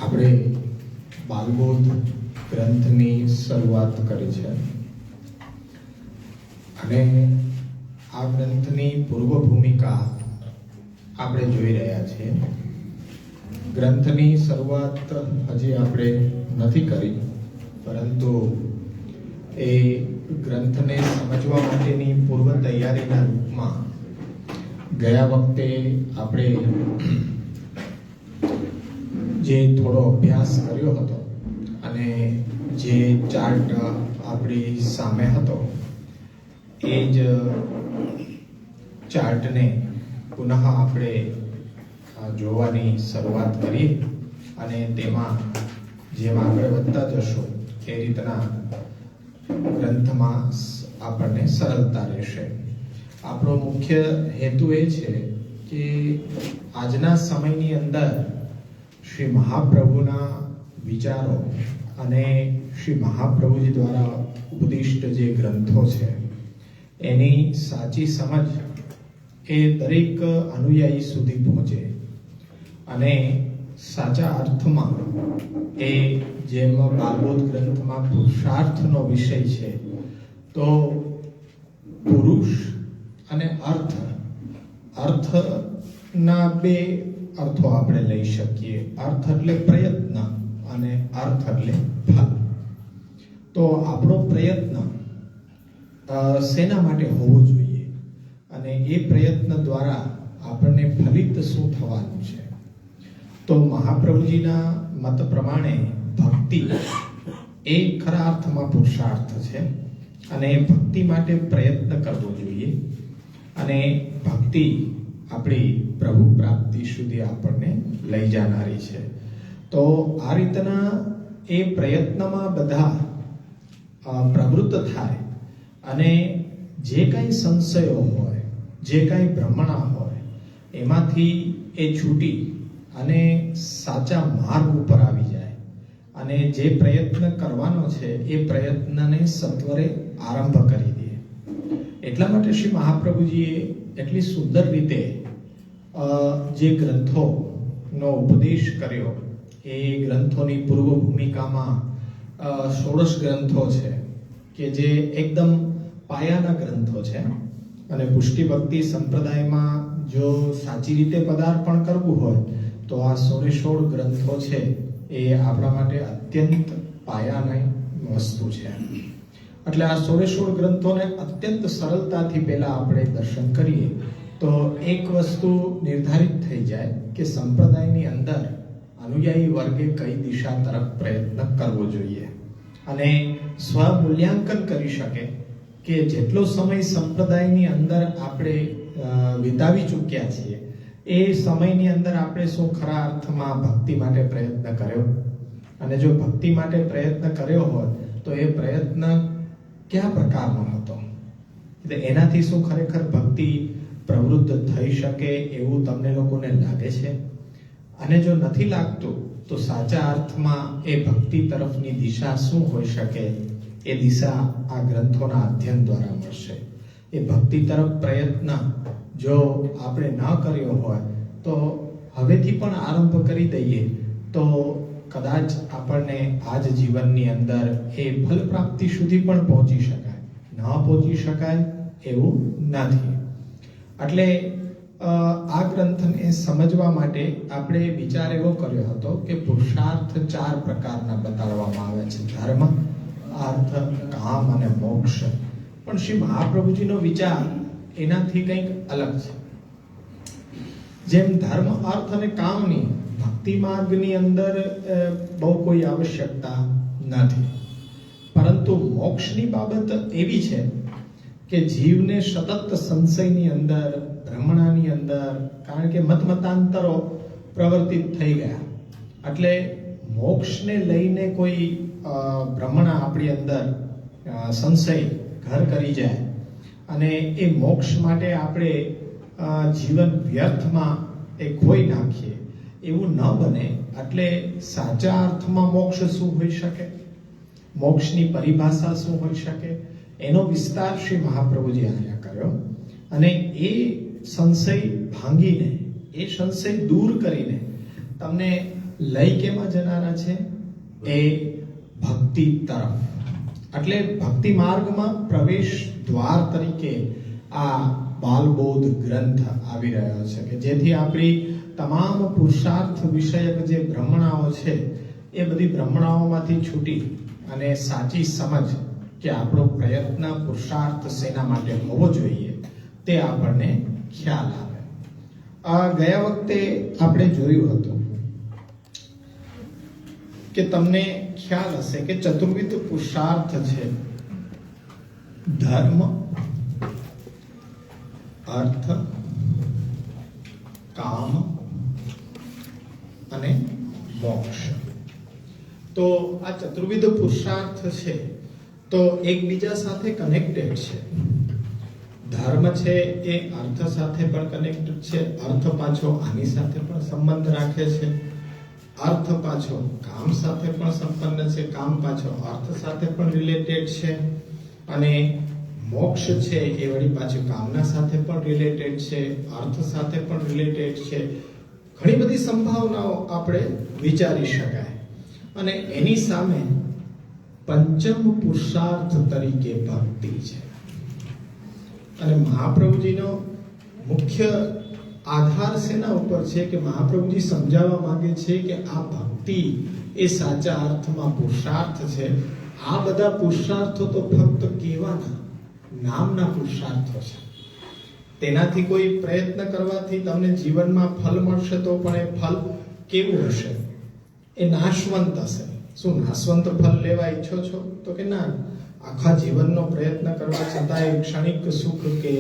આપણે બાલબોધ ગ્રંથની શરૂઆત કરી છે અને આ ગ્રંથની પૂર્વ ભૂમિકા આપણે જોઈ રહ્યા છીએ. ગ્રંથની શરૂઆત હજી આપણે નથી કરી, પરંતુ એ ગ્રંથને સમજવા માટેની પૂર્વ તૈયારીના રૂપમાં ગયા વખતે આપણે જે થોડો અભ્યાસ કર્યો હતો અને જે ચાર્ટ આપણી સામે હતો એ જ ચાર્ટને પુનઃ આપણે જોવાની શરૂઆત કરી અને તેમાં જેમ આગળ વધતા જશો એ રીતના ગ્રંથમાં આપણને સરળતા રહેશે. આપણો મુખ્ય હેતુ એ છે કે આજના સમયની અંદર શ્રી મહાપ્રભુના વિચારો અને શ્રી મહાપ્રભુજી દ્વારા ઉપદિષ્ટ જે ગ્રંથો છે એની સાચી સમજ એ દરેક અનુયાયી સુધી પહોંચે અને સાચા અર્થમાં એ જેમ બાલબોધ ગ્રંથમાં પુરુષાર્થનો વિષય છે, તો પુરુષ અને અર્થના બે અર્થો આપણે લઈ શકીએ. અર્થ એટલે પ્રયત્ન અને અર્થ એટલે ફલ. તો આપણો પ્રયત્ન શેના માટે હોવો જોઈએ અને એ પ્રયત્ન દ્વારા આપણને ફલિત શું થવાનું છે? તો મહાપ્રભુજીના મત પ્રમાણે ભક્તિ એ ખરા અર્થમાં પુરુષાર્થ છે અને ભક્તિ માટે પ્રયત્ન કરવો જોઈએ અને ભક્તિ આપણી પ્રભુ પ્રાપ્તિ સુધી આપણને લઈ જનારી છે. તો આ રીતના એ પ્રયત્નમાં બધા પ્રવૃત્ત થાય અને જે કાંઈ સંશયો હોય, જે કાંઈ ભ્રમણા હોય, એમાંથી એ છૂટી અને સાચા માર્ગ ઉપર આવી જાય અને જે પ્રયત્ન કરવાનો છે એ પ્રયત્નને સત્વરે આરંભ કરી દે. એટલા માટે શ્રી મહાપ્રભુજીએ એટલી સુંદર રીતે જે ગ્રંથોનો ઉપદેશ કર્યો, એ ગ્રંથોની પૂર્વ ભૂમિકામાં 16 ગ્રંથો છે કે જે એકદમ પાયાના ગ્રંથો છે અને પુષ્ટિ ભક્તિ સંપ્રદાયમાં જો સાચી રીતે પદાર્પણ કરવું હોય તો આ 16 ગ્રંથો છે એ આપણા માટે અત્યંત પાયાની વસ્તુ છે. એટલે આ 16 ગ્રંથોને અત્યંત સરળતાથી પહેલા આપણે દર્શન કરીએ તો એક વસ્તુ નિર્ધારિત થઈ જાય કે સંપ્રદાયની અંદર અનુયાયી વર્ગે કઈ દિશા તરફ પ્રયત્ન કરવો જોઈએ અને સ્વમૂલ્યાંકન કરી શકે કે જેટલો સમય સંપ્રદાયની અંદર આપણે વિતાવી ચૂક્યા છીએ એ સમયની અંદર આપણે શું ખરા અર્થમાં ભક્તિ માટે પ્રયત્ન કર્યો, અને જો ભક્તિ માટે પ્રયત્ન કર્યો હોય તો એ પ્રયત્ન કયા પ્રકારનો હતો, એટલે એનાથી શું ખરેખર ભક્તિ પ્રવૃત્ત થઈ શકે એવું તમને લોકોને લાગે છે? અને જો નથી લાગતું તો સાચા અર્થમાં એ ભક્તિ તરફની દિશા શું હોઈ શકે એ દિશા આ ગ્રંથોના અધ્યયન દ્વારા મળશે. એ ભક્તિ તરફ પ્રયત્ન જો આપણે ન કર્યો હોય તો હવેથી પણ આરંભ કરી દઈએ તો કદાચ આપણને આજ જીવનની અંદર એ ફલ પ્રાપ્તિ સુધી પણ પહોંચી શકાય, ન પહોંચી શકાય એવું નથી. એટલે આ ગ્રંથને સમજવા માટે આપણે વિચાર એવો કર્યો હતો કે પુરુષાર્થ 4 પ્રકારના બતાડવામાં આવે છે: ધર્મ, અર્થ, કામ અને મોક્ષ. પણ શ્રી મહાપ્રભુજીનો વિચાર એનાથી કંઈક અલગ છે. જેમ ધર્મ, અર્થ અને કામની ભક્તિ માર્ગની અંદર બહુ કોઈ આવશ્યકતા નથી, પરંતુ મોક્ષની બાબત એવી છે કે જીવને સતત સંશયની અંદર, ભ્રમણાની અંદર, કારણ કે મતમતાંતરો પ્રવર્તિત થઈ ગયા, એટલે મોક્ષને લઈને કોઈ ભ્રમણા આપણી અંદર સંશય ઘર કરી જાય અને એ મોક્ષ માટે આપણે જીવન વ્યર્થમાં એ ખોઈ નાખીએ એવું ન બને. એટલે સાચા અર્થમાં મોક્ષ શું હોઈ શકે, મોક્ષની પરિભાષા શું હોઈ શકે, એનો વિસ્તાર શ્રી મહાપ્રભુજી અહીંયા કર્યો અને એ સંશય ભાંગીને, એ સંશય દૂર કરીને તમને લઈ કેમાં જનારા છે? એ ભક્તિ તરફ. એટલે ભક્તિ માર્ગમાં પ્રવેશ દ્વાર તરીકે આ બાલબોધ ગ્રંથ આવી રહ્યો છે કે જેથી આપણી તમામ પુરુષાર્થ વિષયક જે ભ્રમણાઓ છે એ બધી ભ્રમણાઓમાંથી છૂટી અને સાચી સમજ કે આપણો પ્રયત્ન, પુરુષાર્થ શેના માટે હોવો જોઈએ તે આપણને ખ્યાલ આવે. ગયા વખતે આપણે જોયું હતું કે તમને ખ્યાલ હશે કે ચતુર્વિધ પુરુષાર્થ છે: ધર્મ, અર્થ, કામ અને મોક્ષ. તો આ ચતુર્વિધ પુરુષાર્થ છે તો એકબીજા સાથે કનેક્ટેડ છે. ધર્મ છે એ અર્થ સાથે પણ કનેક્ટેડ છે, અર્થ પાછો આની સાથે પણ સંબંધ રાખે છે, અર્થ પાછો કામ સાથે પણ સંપન્ન છે, કામ પાછો અર્થ સાથે પણ રિલેટેડ છે, અને મોક્ષ છે એ વળી પાછું કામના સાથે પણ રિલેટેડ છે, અર્થ સાથે પણ રિલેટેડ છે. ઘણી બધી સંભાવનાઓ આપણે વિચારી શકાય. અને એની સામે પંચમ પુરુષાર્થ તરીકે ભક્તિ છે. અને મહાપ્રભુજીનો મુખ્ય આધાર શેના ઉપર છે કે મહાપ્રભુજી સમજાવવા માંગે છે કે આ ભક્તિ એ સાચા અર્થમાં પુરુષાર્થ છે. આ બધા પુરુષાર્થો તો ફક્ત કહેવાના નામના પુરુષાર્થો છે. તેનાથી કોઈ પ્રયત્ન કરવાથી તમને જીવનમાં ફલ મળશે તો પણ એ ફલ કેવું હશે? એ નાશવંત હશે. શું નાશવંત ફલ લેવા ઈચ્છો છો? તો કે ના, આખા જીવનનો પ્રયત્ન કરવા છતાં એ ક્ષણિક સુખ કે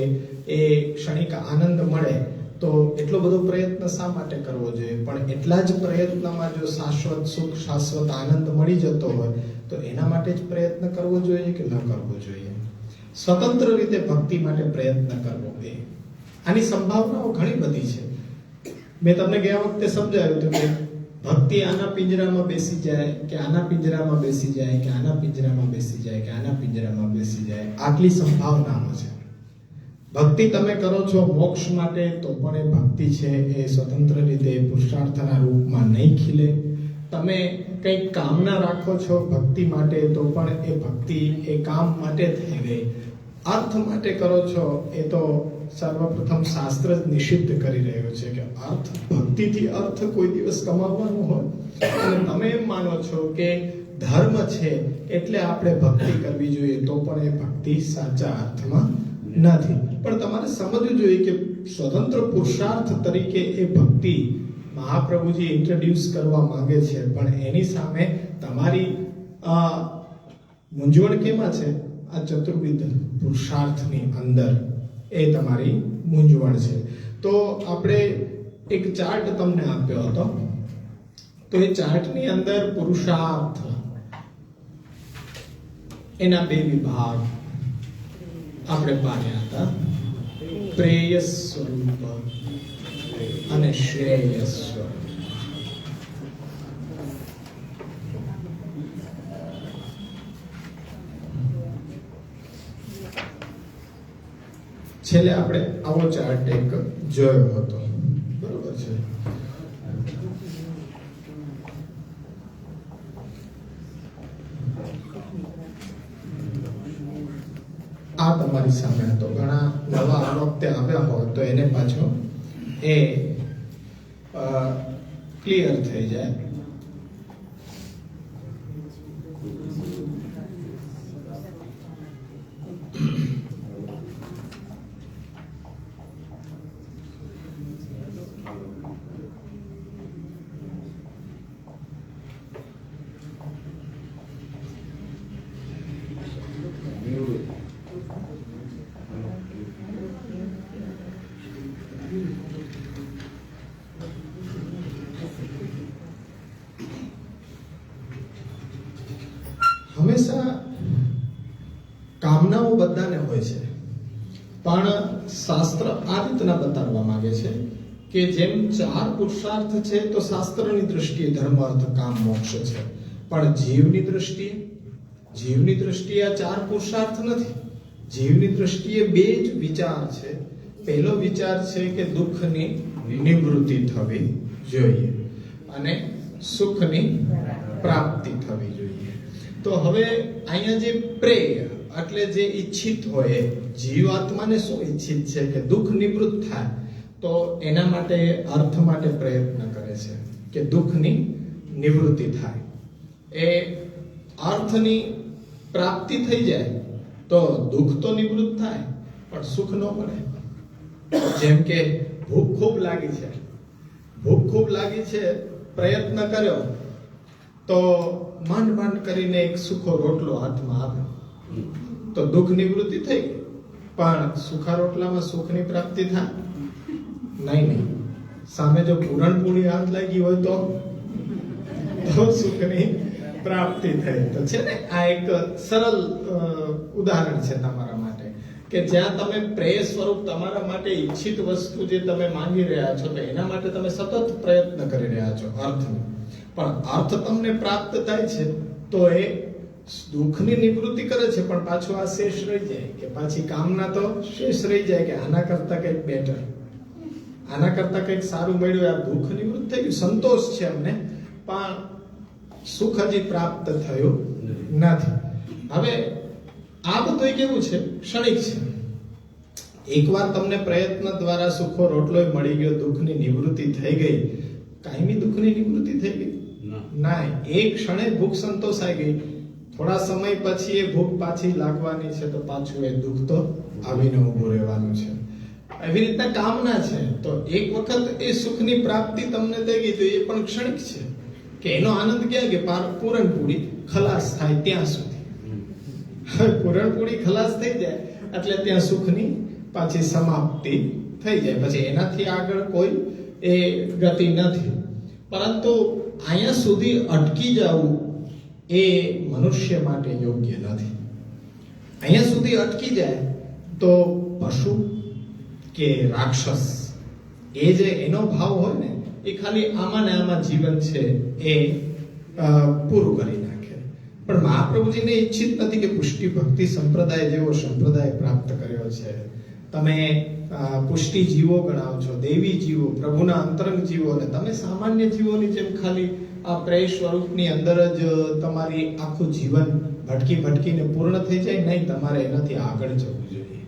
એ ક્ષણિક આનંદ મળે તો એટલો બધો પ્રયત્ન શા માટે કરવો જોઈએ? પણ એટલા જ પ્રયત્નમાં જો શાશ્વત સુખ, શાશ્વત આનંદ મળી જતો હોય તો એના માટે જ પ્રયત્ન કરવો જોઈએ કે ન કરવો જોઈએ? સ્વતંત્ર રીતે ભક્તિ માટે પ્રયત્ન કરવો એ આની સંભાવનાઓ ઘણી બધી છે. મેં તમને ગયા વખતે સમજાવ્યું હતું કે ભક્તિ આના પિંજરામાં બેસી જાય કે આના પિંજરામાં બેસી જાય કે આના પિંજરામાં બેસી જાય કે આના પિંજરામાં બેસી જાય, આટલી સંભાવનાઓ છે. ભક્તિ તમે કરો છો મોક્ષ માટે તો પણ એ ભક્તિ છે એ સ્વતંત્ર રીતે પુરુષાર્થના રૂપમાં નહીં ખીલે. તમે કંઈક કામના રાખો છો ભક્તિ માટે તો પણ એ ભક્તિ એ કામ માટે થઈ ગઈ. અર્થ માટે કરો છો એ તો સર્વપ્રથમ શાસ્ત્ર જ નિષિદ્ધ કરી રહ્યું છે કે અર્થ, ભક્તિથી અર્થ કોઈ દિવસ કમાવવાનો હોય અને તમે એમ માનો છો કે ધર્મ છે એટલે આપણે ભક્તિ કરવી જોઈએ તો પણ એ ભક્તિ સાચા અર્થમાં નથી. પણ તમારે સમજવું જોઈએ કે સ્વતંત્ર પુરુષાર્થ તરીકે એ ભક્તિ મહાપ્રભુજી ઇન્ટ્રોડ્યુસ કરવા માંગે છે, પણ એની સામે તમારી મૂંઝવણ કેમાં છે? આ ચતુર્વિધ પુરુષાર્થની અંદર એ તમારી મૂંઝવણ છે. તો આપણે એક ચાર્ટ તમને આપ્યો હતો, તો એ ચાર્ટની અંદર પુરુષાર્થ એના બે વિભાગ આપણે પાડ્યા હતા, પ્રેયસ સ્વરૂપ અને શ્રેયસ સ્વરૂપ. છેલ્લે આપણે આવો ચાર્ટ એક જોયો હતો, બરોબર છે? આ તમારી સામે હતો. ઘણા નવા આ વખતે આવ્યા હોય તો એને પાછો એ ક્લિયર થઈ જાય. હંમેશા કામનાઓ બધાને હોય છે, પણ શાસ્ત્ર આ રીતના બતાવવા માંગે છે કે જેમ 4 પુરુષાર્થ છે તો શાસ્ત્રની દૃષ્ટિએ ધર્મ, અર્થ, કામ, મોક્ષ છે, પણ જીવની દ્રષ્ટિએ આ 4 પુરુષાર્થ નથી. જીવની દ્રષ્ટિએ 2 જ વિચાર છે. પહેલો વિચાર છે કે દુઃખની નિવૃત્તિ થવી જોઈએ અને સુખની પ્રાપ્તિ થવી જોઈએ. તો હવે અહીંયા જે પ્રેય એટલે જે ઈચ્છિત હોય, જીવાત્માને શું ઈચ્છિત છે કે દુઃખ નિવૃત્ત થાય, તો એના માટે અર્થ માટે પ્રયત્ન કરે છે કે દુઃખની નિવૃત્તિ થાય. એ અર્થની પ્રાપ્તિ થઈ જાય તો દુઃખ તો નિવૃત્ત થાય પણ સુખ ન મળે. જેમ કે ભૂખ ખૂબ લાગી છે, પ્રયત્ન કર્યો તો માંડ કરીને એક સુખો રોટલો હાથમાં આવ્યો તો દુઃખ નિવૃત્તિ થઈ ગઈ, પણ સુખા રોટલામાં સુખની પ્રાપ્તિ થાય નહીં. સામે જો પૂરણપૂરી હાથ લાગી હોય તો સુખની પ્રાપ્તિ થઈ. તો છે ને, આ એક સરળ ઉદાહરણ છે તમારા માટે કે જ્યાં તમે પ્રેય સ્વરૂપ તમારા માટે ઈચ્છિત વસ્તુ જે તમે માંગી રહ્યા છો તો એના માટે તમે સતત પ્રયત્ન કરી રહ્યા છો અર્થનો, પણ અર્થ તમને પ્રાપ્ત થાય છે તો એ દુઃખની નિવૃત્તિ કરે છે, પણ પાછું આ શેષ રહી જાય કે પાછી કામના તો શેષ રહી જાય કે આના કરતા કંઈક બેટર, આના કરતા કંઈક સારું મળ્યું, આ દુઃખ નિવૃત્ત થઈ ગયું, સંતોષ છે અમને, પણ સુખ હજી પ્રાપ્ત થયું નથી. હવે આ બધું કેવું છે? ક્ષણિક છે. એકવાર તમને પ્રયત્ન દ્વારા સુખો રોટલો મળી ગયો, દુઃખની નિવૃત્તિ થઈ ગઈ, કાયમી દુઃખની નિવૃત્તિ થઈ ગઈ ના. એક ક્ષણે ભૂખ સંતોષાઈ ગઈ, થોડા સમય પછી એ ભૂખ પાછી લાગવાની છે, તો પાછું એ દુઃખ તો આવીને ઊભું રહેવાનું છે. એવી રીતના કામના છે. તો એક વખત એ સુખની પ્રાપ્તિ તમને થઈ ગઈ તો એ પણ ક્ષણિક છે, કે એનો આનંદ ક્યાં કે પૂરણપૂરી ખલાસ થાય ત્યાં સુધી. હવે પૂરણપૂરી ખલાસ થઈ જાય એટલે ત્યાં સુખની પાછી સમાપ્તિ થઈ જાય, પછી એનાથી આગળ કોઈ એ ગતિ નથી. પરંતુ અહીંયા સુધી અટકી જવું એ મનુષ્ય માટે યોગ્ય નથી. અહીંયા સુધી અટકી જાય તો પશુ કે રાક્ષસ એ જે એનો ભાવ હોય ને એ ખાલી આમાં ને આમાં જીવન છે એ પૂરું કરી નાખે. પણ મહાપ્રભુજીને ઈચ્છિત નથી કે પુષ્ટિ ભક્તિ સંપ્રદાય જેવો સંપ્રદાય પ્રાપ્ત કર્યો છે. તમે પુષ્ટિ જીવો ગણાવ છો, દેવી જીવો, પ્રભુના અંતરંગ જીવો, અને તમે સામાન્ય જીવોની જેમ ખાલી આ પ્રેય સ્વરૂપની અંદર જ તમારી આખું જીવન ભટકી ભટકીને પૂર્ણ થઈ જાય નહીં. તમારે એનાથી આગળ જવું જોઈએ.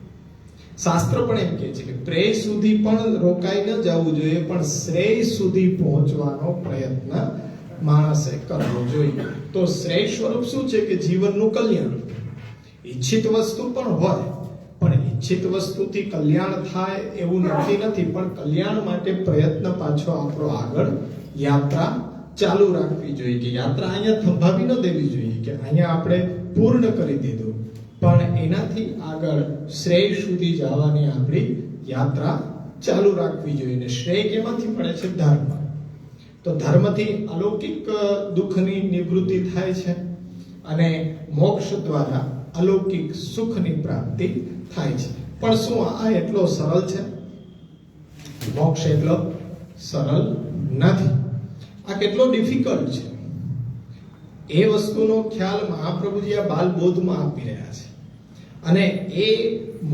શાસ્ત્ર પણ એમ કહે છે કે પ્રેય સુધી પણ રોકાઈ ન જવું જોઈએ, પણ શ્રેય સુધી પહોંચવાનો પ્રયત્ન માણસે કરવો જોઈએ. તો શ્રેય સ્વરૂપ શું છે કે જીવનનું કલ્યાણ. ઈચ્છિત વસ્તુ પણ હોય, પણ ઈચ્છિત વસ્તુથી કલ્યાણ થાય એવું નક્કી નથી, પણ કલ્યાણ માટે પ્રયત્ન પાછો આપણો આગળ યાત્રા ચાલુ રાખવી જોઈએ. કે યાત્રા અહીંયા થંભાવી ન દેવી જોઈએ કે અહીંયા આપણે પૂર્ણ કરી દીધું, પણ એનાથી આગળ શ્રેય સુધી જવાની આપણી યાત્રા ચાલુ રાખવી જોઈએ. ને શ્રેય કેમાંથી મળે છે? ધર્મ. તો ધર્મથી અલૌકિક દુઃખની નિવૃત્તિ થાય છે અને મોક્ષ દ્વારા અલૌકિક સુખની પ્રાપ્તિ થાય છે. પણ શું આ એટલો સરળ છે? મોક્ષ એટલો સરળ નથી. આ કેટલો ડિફિકલ્ટ છે એ વસ્તુનો ખ્યાલ મહાપ્રભુજી આ બાલ બોધમાં આપી રહ્યા છે. અને એ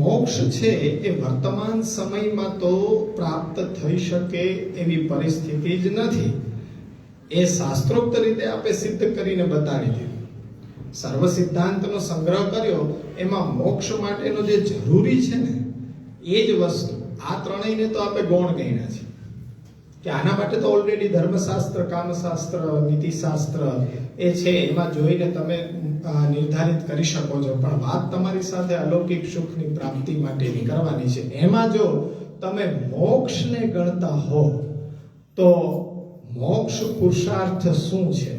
મોક્ષ છે એ વર્તમાન સમયમાં તો પ્રાપ્ત થઈ શકે એવી પરિસ્થિતિ જ નથી. એ શાસ્ત્રોક્ત રીતે આપણે સિદ્ધ કરીને બતાડી દીધું. સર્વ સિદ્ધાંતનો સંગ્રહ કર્યો, એમાં મોક્ષ માટેનો જે જરૂરી છે ને એ જ વસ્તુ. આ ત્રણેયને તો આપણે ગૌણ ગણ્યા છે કે આના માટે તો ઓલરેડી ધર્મશાસ્ત્ર, કામશાસ્ત્ર, નીતિશાસ્ત્ર એ છે, એમાં જોઈને તમે નિર્ધારિત કરી શકો છો. પણ વાત તમારી સાથે અલૌકિક સુખની પ્રાપ્તિ માટેની કરવાની છે. એમાં જો તમે મોક્ષને ગણતા હો તો મોક્ષ પુરુષાર્થ શું છે,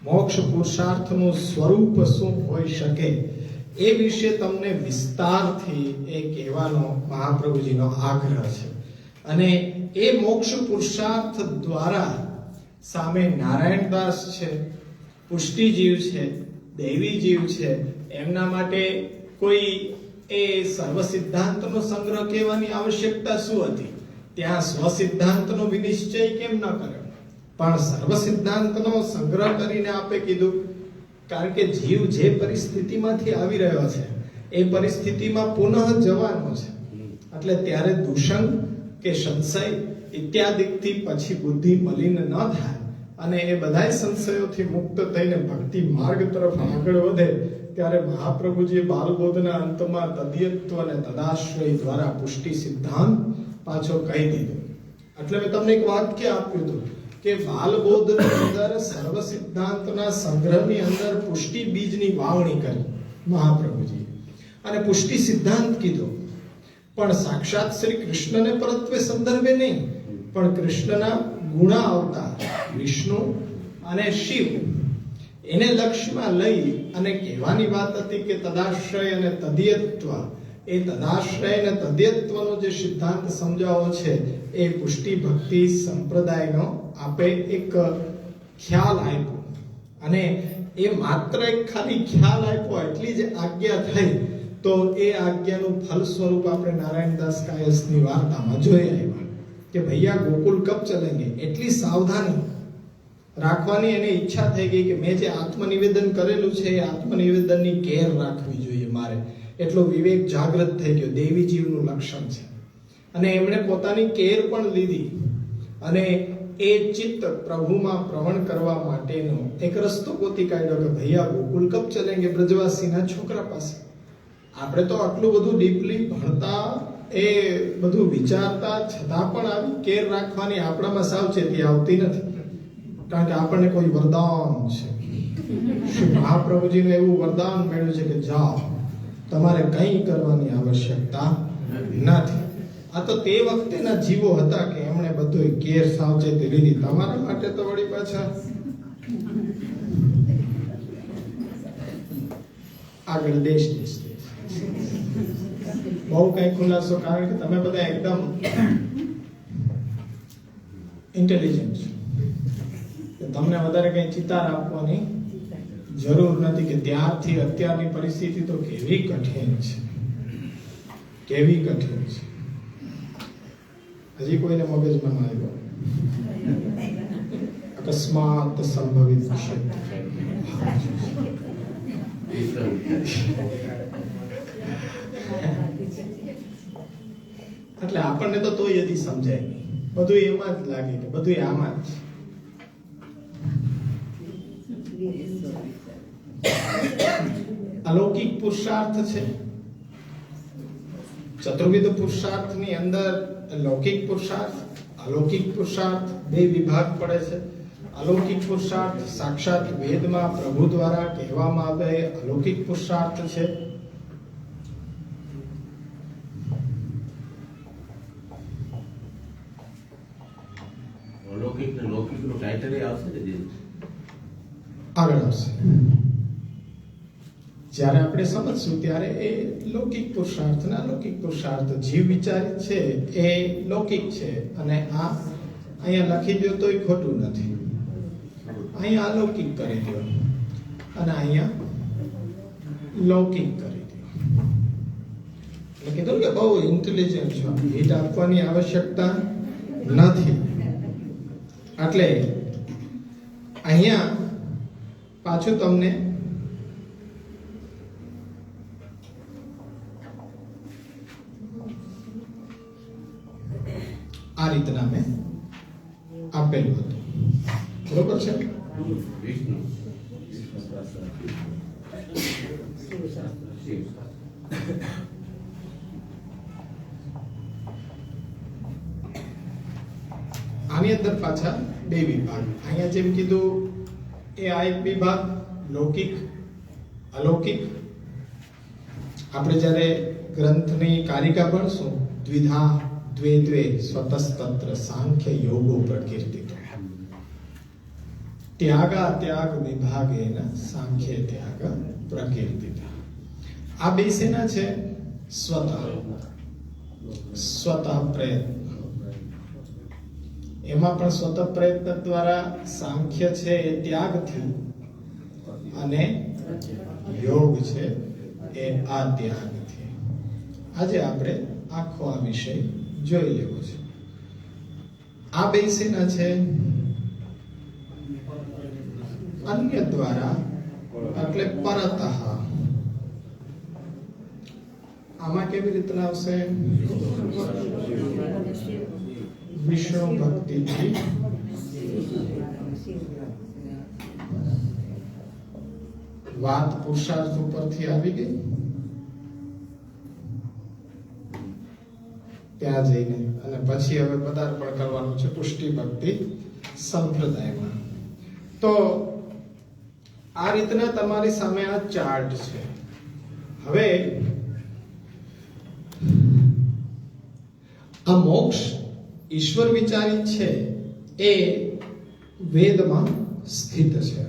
મોક્ષ પુરુષાર્થનું સ્વરૂપ શું હોઈ શકે એ વિશે તમને વિસ્તારથી એ કહેવાનો મહાપ્રભુજીનો આગ્રહ છે. અને એ મોક્ષ પુરુષાર્થ દ્વારા સામે નારાયણદાસ છે, પુષ્ટિજીવ છે, દૈવી જીવ છે, એમના માટે કોઈ એ સર્વ સિદ્ધાંતનો સંગ્રહ કહેવાની આવશ્યકતા શું હતી? ત્યાં સ્વસિદ્ધાંતનો વિનિશ્ચય કેમ ન કર્યો? પણ સર્વ સિદ્ધાંતનો સંગ્રહ કરીને આપે કીધું, કારણ કે જીવ જે પરિસ્થિતિમાંથી આવી રહ્યો છે એ પરિસ્થિતિમાં પુનઃ જવાનો છે. એટલે ત્યારે દૂષણ કે સંશય ઇત્યાદિથી પછી બુદ્ધિ મલિન ન થાય અને એ બધા સંશયોથી મુક્ત થઈને ભક્તિ માર્ગ તરફ આગળ વધે, ત્યારે મહાપ્રભુજીએ બાલબોધના અંતમાં તદ્યત્વ અને તદાશ્રય દ્વારા પુષ્ટિ સિદ્ધાંત પાછો કહી દીધો. એટલે મેં તમને એક વાક્ય આપ્યું હતું કે બાલબોધની અંદર સર્વ સિદ્ધાંતના સંગ્રહની અંદર પુષ્ટિ બીજની વાવણી કરી મહાપ્રભુજી અને પુષ્ટિ સિદ્ધાંત કીધો. પણ સાક્ષાત શ્રી કૃષ્ણને પરત્વે સંદર્ભે નહીં, પણ કૃષ્ણના ગુણ અવતાર વિષ્ણુ અને શિવ એને લક્ષ્યમાં લઈ અને કહેવાની વાત હતી કે તદાશ્રય અને તદ્યત્વ. એ તદાશ્રય અને તદ્યત્વનો જે સિદ્ધાંત સમજાવો છે એ પુષ્ટિ ભક્તિ સંપ્રદાયનો આપે એક ખ્યાલ આપ્યો. અને એ માત્ર એક ખાલી ખ્યાલ આપ્યો, એટલી જ આજ્ઞા થઈ. તો એ આજ્ઞાનું ફલ સ્વરૂપ આપણે નારાયણદાસ કાયસની વાર્તામાં જોઈ આવ્યા કે ભૈયા ગોકુલ કબ ચલેંગે. એટલી સાવધાની રાખવાની એને ઈચ્છા થઈ ગઈ કે મેં જે આત્મનિવેદન કરેલું છે એ આત્મનિવેદનની કેર રાખવી જોઈએ મારે. એટલો વિવેક જાગૃત થઈ ગયો. દેવી જીવનું લક્ષણ છે. અને એમણે પોતાની કેર પણ લીધી અને એ ચિત્ત પ્રભુમાં પ્રવણ કરવા માટેનો એક રસ્તો ગોતી કાઢ્યો કે ભૈયા ગોકુલ કબ ચલેંગે, બ્રજવાસીના છોકરા પાસે. આપણે તો આટલું બધું ડીપલી ભણતા એ બધું વિચારતા છતાં પણ આવી કેર રાખવાની આપણામાં સાવચેતી આવતી નથી, કારણ કે આપણને કોઈ વરદાન છે શ્રી મહાપ્રભુજીને એવું વરદાન મળ્યું છે કે જાઓ, તમારે કંઈ કરવાની આવશ્યકતા નથી. આ તો તે વખતેના જીવો હતા કે એમણે બધું કેર સાવચેતી લીધી. તમારા માટે તો વળી પાછા આગળ દેશ બહુ કઈ ખુલાસો, કારણ કે તમે બધા એકદમ ઇન્ટેલિજન્ટ છો. તમને વધારે કઈ ચિતાર આપવાની જરૂર નથી કે ત્યારથી અત્યારની પરિસ્થિતિ તો કેવી કઠિન છે, કેવી કઠિન છે. હજી કોઈને મગજમાં ના આવ્યો અકસ્માત સંભવિત છે. એટલે આપણને તો તોય હજી સમજાય નહીં, બધું એમાં જ લાગે કે બધું આમાં જ. અલૌકિક પુરુષાર્થ છે. ચતુર્વિધ પુરુષાર્થની અંદર લૌકિક પુરુષાર્થ, અલૌકિક પુરુષાર્થ બે વિભાગ પડે છે. અલૌકિક પુરુષાર્થ સાક્ષાત વેદમાં પ્રભુ દ્વારા કહેવામાં આવે અલૌકિક પુરુષાર્થ છે. અલૌકિક ને લૌકિક નું ટાઇટલ આવશે ને આગળ આવશે. જ્યારે આપણે સમજશું ત્યારે એ લૌકિક પુરુષાર્થ ને અલૌકિક પુરુષાર્થ જીવ વિચારિત છે એ લૌકિક છે, અને આ અહીંયા લખી દો તોય ખોટું નથી. અહીંયા અલૌકિક કરી દો અને અહીંયા લૌકિક કરી દો. એટલે કીધું કે બહુ ઇન્ટેલિજન્ટ છો, હિટ આપવાની આવશ્યકતા નથી. એટલે અહીંયા પાછું તમને આ રીતના મેં આપેલું હતું. બરોબર છે? વિષ્ણુ આની અંદર પાછા બે વિભાગ. અહીંયા જેમ કીધું એ આ એક વિભાગ લૌકિક અલૌકિક. આપણે જ્યારે ગ્રંથની કારિકા ભણશું દ્વિધા દ્વે દ્વે સ્વતસ્તત્ર સાંખ્ય યોગો પ્રકીર્તિતો ત્યાગા ત્યાગ વિભાગેન સાંખ્ય ત્યાગ પ્રકીર્તિત. આ બે સેના છે સ્વતઃ પ્રયત્ન. એમાં પણ સ્વતઃ પ્રયત્ન દ્વારા સાંખ્ય છે એ ત્યાગથી, અને યોગ છે એ આ ત્યાગથી. આજે આપણે આખો આ વિષય જોઈ લેવો છે. આ બે સેના છે અન્ય દ્વારા, એટલે પરતઃ. આમાં કેવી રીતના આવશે? વિષ્ણુ ભક્તિથી વાત પુરુષાર્થ ઉપરથી આવી ગઈ. ત્યાં જઈને અને પછી હવે પદાર્પણ કરવાનું છે પુષ્ટિ ભક્તિ સંપ્રદાયમાં. તો આ રીતના તમારી સામે આ ચાર્ટ છે. હવે આ મોક્ષ ઈશ્વર વિચારિત છે એ વેદમાં સ્થિત છે,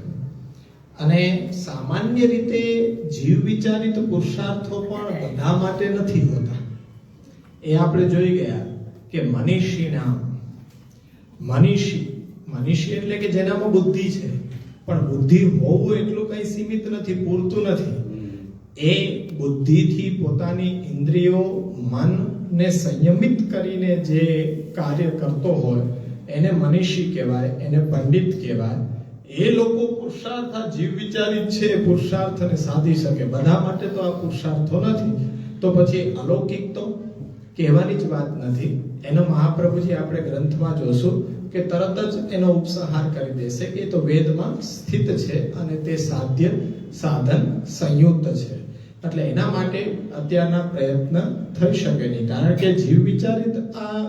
અને સામાન્ય રીતે જીવ વિચારિત પુરુષાર્થો પણ બધા માટે નથી હોતા. એ આપણે જોઈ ગયા કે મનીષી એટલે કે જેનામાં બુદ્ધિ છે, પણ બુદ્ધિ હોવું એટલું કઈ સીમિત નથી, પૂરતું નથી. એ બુદ્ધિથી પોતાની ઇન્દ્રિયો મનને સંયમિત કરીને જે કાર્ય કરતો હોય એને મનીષી કહેવાય, એને પંડિત કહેવાય. એ લોકો પુરુષાર્થ આ જીવ વિચારિત છે પુરુષાર્થને સાધી શકે. બધા માટે તો આ પુરુષાર્થો નથી. તો પછી અલૌકિક તો કહેવાની જ વાત નથી. એનો મહાપ્રભુજી આપણે ગ્રંથમાં જોશું કે તરત જ એનો ઉપસંહાર કરી દેશે કે એ તો વેદમાં સ્થિત છે અને તે સાધ્ય સાધન સંયુક્ત છે. એટલે એના માટે અત્યારના પ્રયત્ન થઈ શકે નહીં, કારણ કે જીવ વિચારિત આ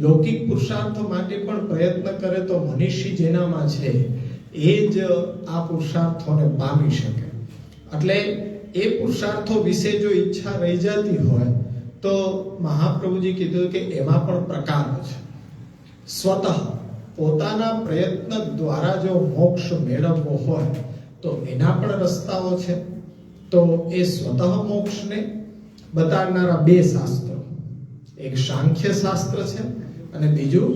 લૌકિક પુરુષાર્થ માટે પણ પ્રયત્ન કરે તો મનીષી જેનામાં છે એ જ આ પુરુષાર્થોને પામી શકે. એટલે એ પુરુષાર્થો વિશે જો ઈચ્છા રહી જતી હોય તો મહાપ્રભુજી કીધું કે એમાં પણ પ્રકારો છે. સ્વતઃ પોતાના પ્રયત્ન દ્વારા જો મોક્ષ મેળવવો હોય તો એના પણ રસ્તાઓ છે. તો એ સ્વતઃ મોક્ષને બતાડનારા બે શાસ્ત્રો, એક સાંખ્ય શાસ્ત્ર છે અને બીજું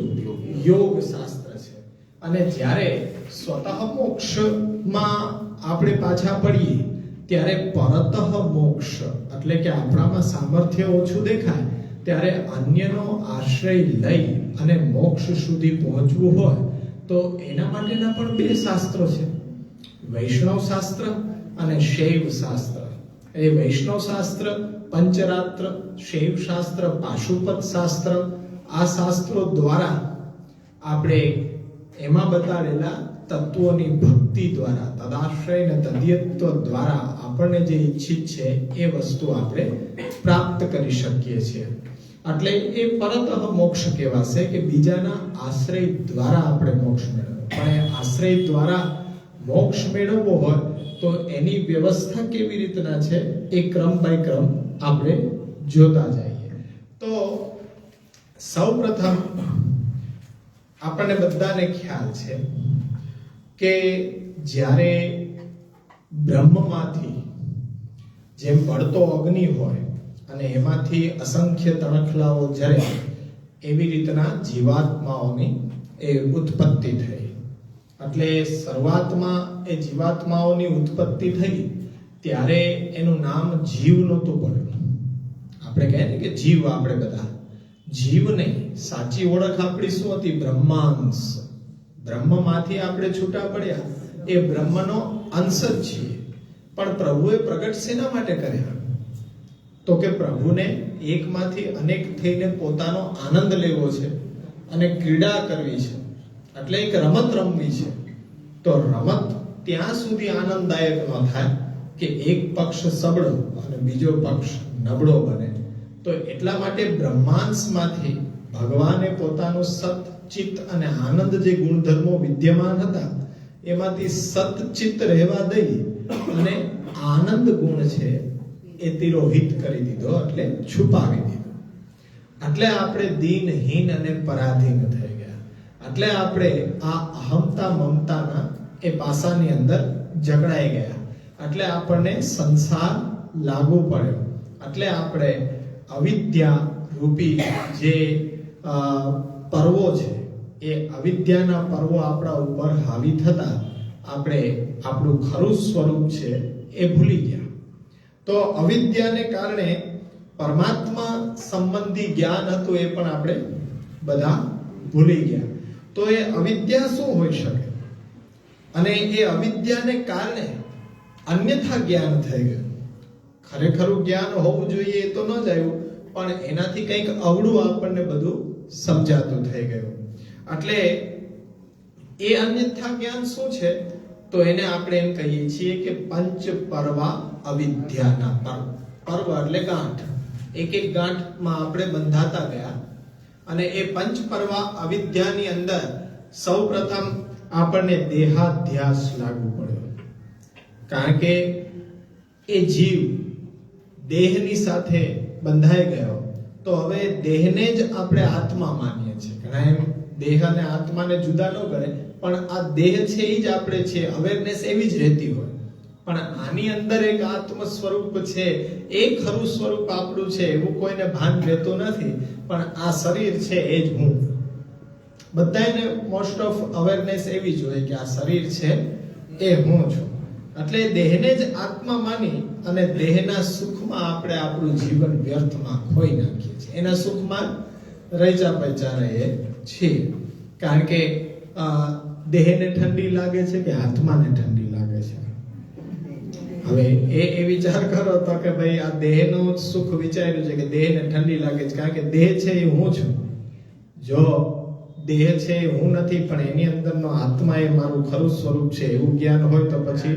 યોગ શાસ્ત્ર છે. અને જ્યારે સ્વતઃ મોક્ષમાં આપણે પાછા પડીએ ત્યારે પરતઃ મોક્ષ એટલે કે આપણામાં સામર્થ્ય ઓછું દેખાય ત્યારે અન્યનો આશ્રય લઈ અને મોક્ષ સુધી પહોંચવું હોય તો એના માટેના પણ બે શાસ્ત્રો છે, વૈષ્ણવ શાસ્ત્ર અને શૈવ શાસ્ત્ર. એ વૈષ્ણવ શાસ્ત્ર પંચરાત્ર, શૈવ શાસ્ત્ર પાશુપત શાસ્ત્ર. આ શાસ્ત્રો દ્વારા આપણે એમાં બતાડેલા તત્વોની ભક્તિ દ્વારા, તદાશ્રય અને તદ્યત્વ દ્વારા આપણને જે ઈચ્છિત છે એ વસ્તુ આપણે પ્રાપ્ત કરી શકીએ છીએ. એટલે એ પરતઃ મોક્ષ કહેવાશે કે બીજાના આશ્રય દ્વારા આપણે મોક્ષ મેળવવો. પણ એ આશ્રય દ્વારા મોક્ષ મેળવવો હોય તો એની વ્યવસ્થા કેવી રીતના છે એ ક્રમ બાય ક્રમ આપણે જોતા જઈએ. તો સૌપ્રથમ આપણને બધાને ખ્યાલ છે કે જ્યારે બ્રહ્મમાંથી જેમ બળતો અગ્નિ હોય અને એમાંથી અસંખ્ય તણખલાઓ જરે એવી રીતના જીવાત્માઓની એ ઉત્પત્તિ થઈ. એટલે શરૂઆતમાં એ જીવાત્માઓની ઉત્પત્તિ થઈ ત્યારે એનું નામ જીવ નહોતું પડ્યું. આપણે કહે ને કે જીવ, આપણે બધા જીવ નહીં, સાચી ઓળખ આપણી શું હતી? બ્રહ્માંશ. બ્રહ્મમાંથી આપણે છૂટા પડ્યા, એ બ્રહ્મનો અંશ જ છીએ. પણ પ્રભુએ પ્રગટ શેના માટે કર્યા? તો કે પ્રભુને એકમાંથી અનેક થઈને પોતાનો આનંદ લેવો છે અને ક્રીડા કરવી છે, એટલે એક રમત રમવી છે. તો રમત ત્યાં સુધી આનંદદાયક ન થાય કે એક પક્ષ સબળો અને બીજો પક્ષ નબળો બને. તો એટલા માટે બ્રહ્માંશમાંથી ભગવાને પોતાનું સત, ચિત્ત અને આનંદ જે ગુણધર્મો વિદ્યમાન હતા એમાંથી સતચિત્ત રહેવા દઈ અને આનંદ ગુણ છે એ તિરોહિત કરી દીધો, એટલે છુપાવી દીધો. એટલે આપણે દીનહીન અને પરાધીન થઈ ગયા. એટલે આપણે આ અહમતા મમતાના એ પાસાની અંદર જકડાઈ ગયા. એટલે આપણને સંસાર લાગુ પડ્યો. એટલે આપણે અવિદ્યા રૂપી જે પર્વો છે એ અવિદ્યાના પર્વો આપણા ઉપર હાવી થતા આપણે આપણું ખરું સ્વરૂપ છે એ ભૂલી ગયા. તો અવિદ્યાને કારણે પરમાત્મા સંબંધી જ્ઞાન હતું એ પણ આપણે બધા ભૂલી ગયા. તો એ અવિદ્યા શું હોઈ શકે? અને એ અવિદ્યાને કારણે અન્યથા જ્ઞાન થઈ ગયું. ખરેખરું જ્ઞાન હોવું જોઈએ એ તો ન જ આવ્યું, પણ એનાથી કંઈક અવળું આપણને બધું સમજાતું થઈ ગયું. એટલે એ અન્યથા જ્ઞાન શું છે? તો એને આપણે એમ કહીએ છીએ કે પંચ પર્વા અવિદ્યાના પર્વ. પર્વ એટલે ગાંઠ. એક એક ગાંઠમાં આપણે બંધાતા ગયા. અને એ પંચ પર્વા અવિદ્યાની અંદર સૌપ્રથમ આપણને દેહાધ્યાસ લાગુ પડ્યો. કારણ કે એ જીવ દેહની સાથે બંધાઈ ગયો તો હવે દેહને જ આપણે આત્મા માનીએ છીએ. ઘણા એમ દેહ અને આત્માને જુદા ન કરે, પણ આ દેહ છે એ જ આપણે છે, અવેરનેસ એવી જ રહેતી હોય. પણ આની અંદર એક આત્મ સ્વરૂપ છે, એ ખરું સ્વરૂપ આપણું છે એવું કોઈને ભાન રહેતું નથી. પણ આ શરીર છે એ જ હું. બધાને મોસ્ટ ઓફ અવેરનેસ એવી જ હોય કે આ શરીર છે એ હું છું. એટલે દેહને જ આત્મા માની અને દેહના સુખમાં આપણે આપણું જીવન વ્યર્થમાં ખોઈ નાખીએ છીએ. એના સુખમાં રહીચા પૈચા રહીએ છીએ. કારણ કે દેહને ઠંડી લાગે છે કે આત્માને ઠંડી લાગે છે? હવે એ વિચાર કરો તો કે ભાઈ આ દેહનું સુખ વિચાર્યું છે કે દેહને ઠંડી લાગે છે, કારણ કે દેહ છે એ હું છું. જો દેહ છે એ હું નથી પણ એની અંદરનો આત્મા એ મારું ખરું સ્વરૂપ છે એવું જ્ઞાન હોય તો પછી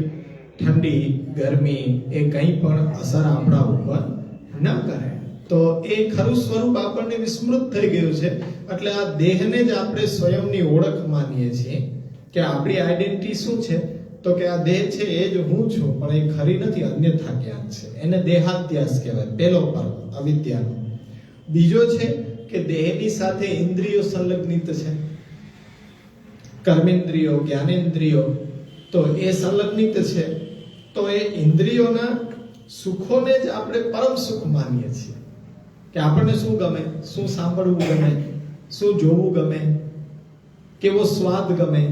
ઠંડી ગરમી એ કંઈ પણ અસર આપણા ઉપર ન કરે. તો એ ખરું સ્વરૂપ આપણને વિસ્મૃત થઈ ગયું છે. એટલે આ દેહને જ આપણે સ્વયંની ઓળખ માનીએ છીએ કે આપણી આઈડેન્ટિટી શું છે? તો કે આ દેહ છે એ જ હું છું, પણ એ ખરી નથી, અન્યથા જ્ઞાન છે. એને દેહાધ્યાસ કહેવાય, પહેલો પર્વ અવિદ્યાનો. બીજો છે કે દેહની સાથે ઇન્દ્રિયો સંલગ્નિત છે, કર્મેન્દ્રિયો, જ્ઞાનેન્દ્રિયો, તો એ સંલગ્નિત છે. તો એ ઇન્દ્રિયોના સુખોને જ આપણે પરમ સુખ માનીએ છીએ. કે આપણને શું ગમે, શું સાંભળવું ગમે, શું જોવું ગમે, કેવો સ્વાદ ગમે,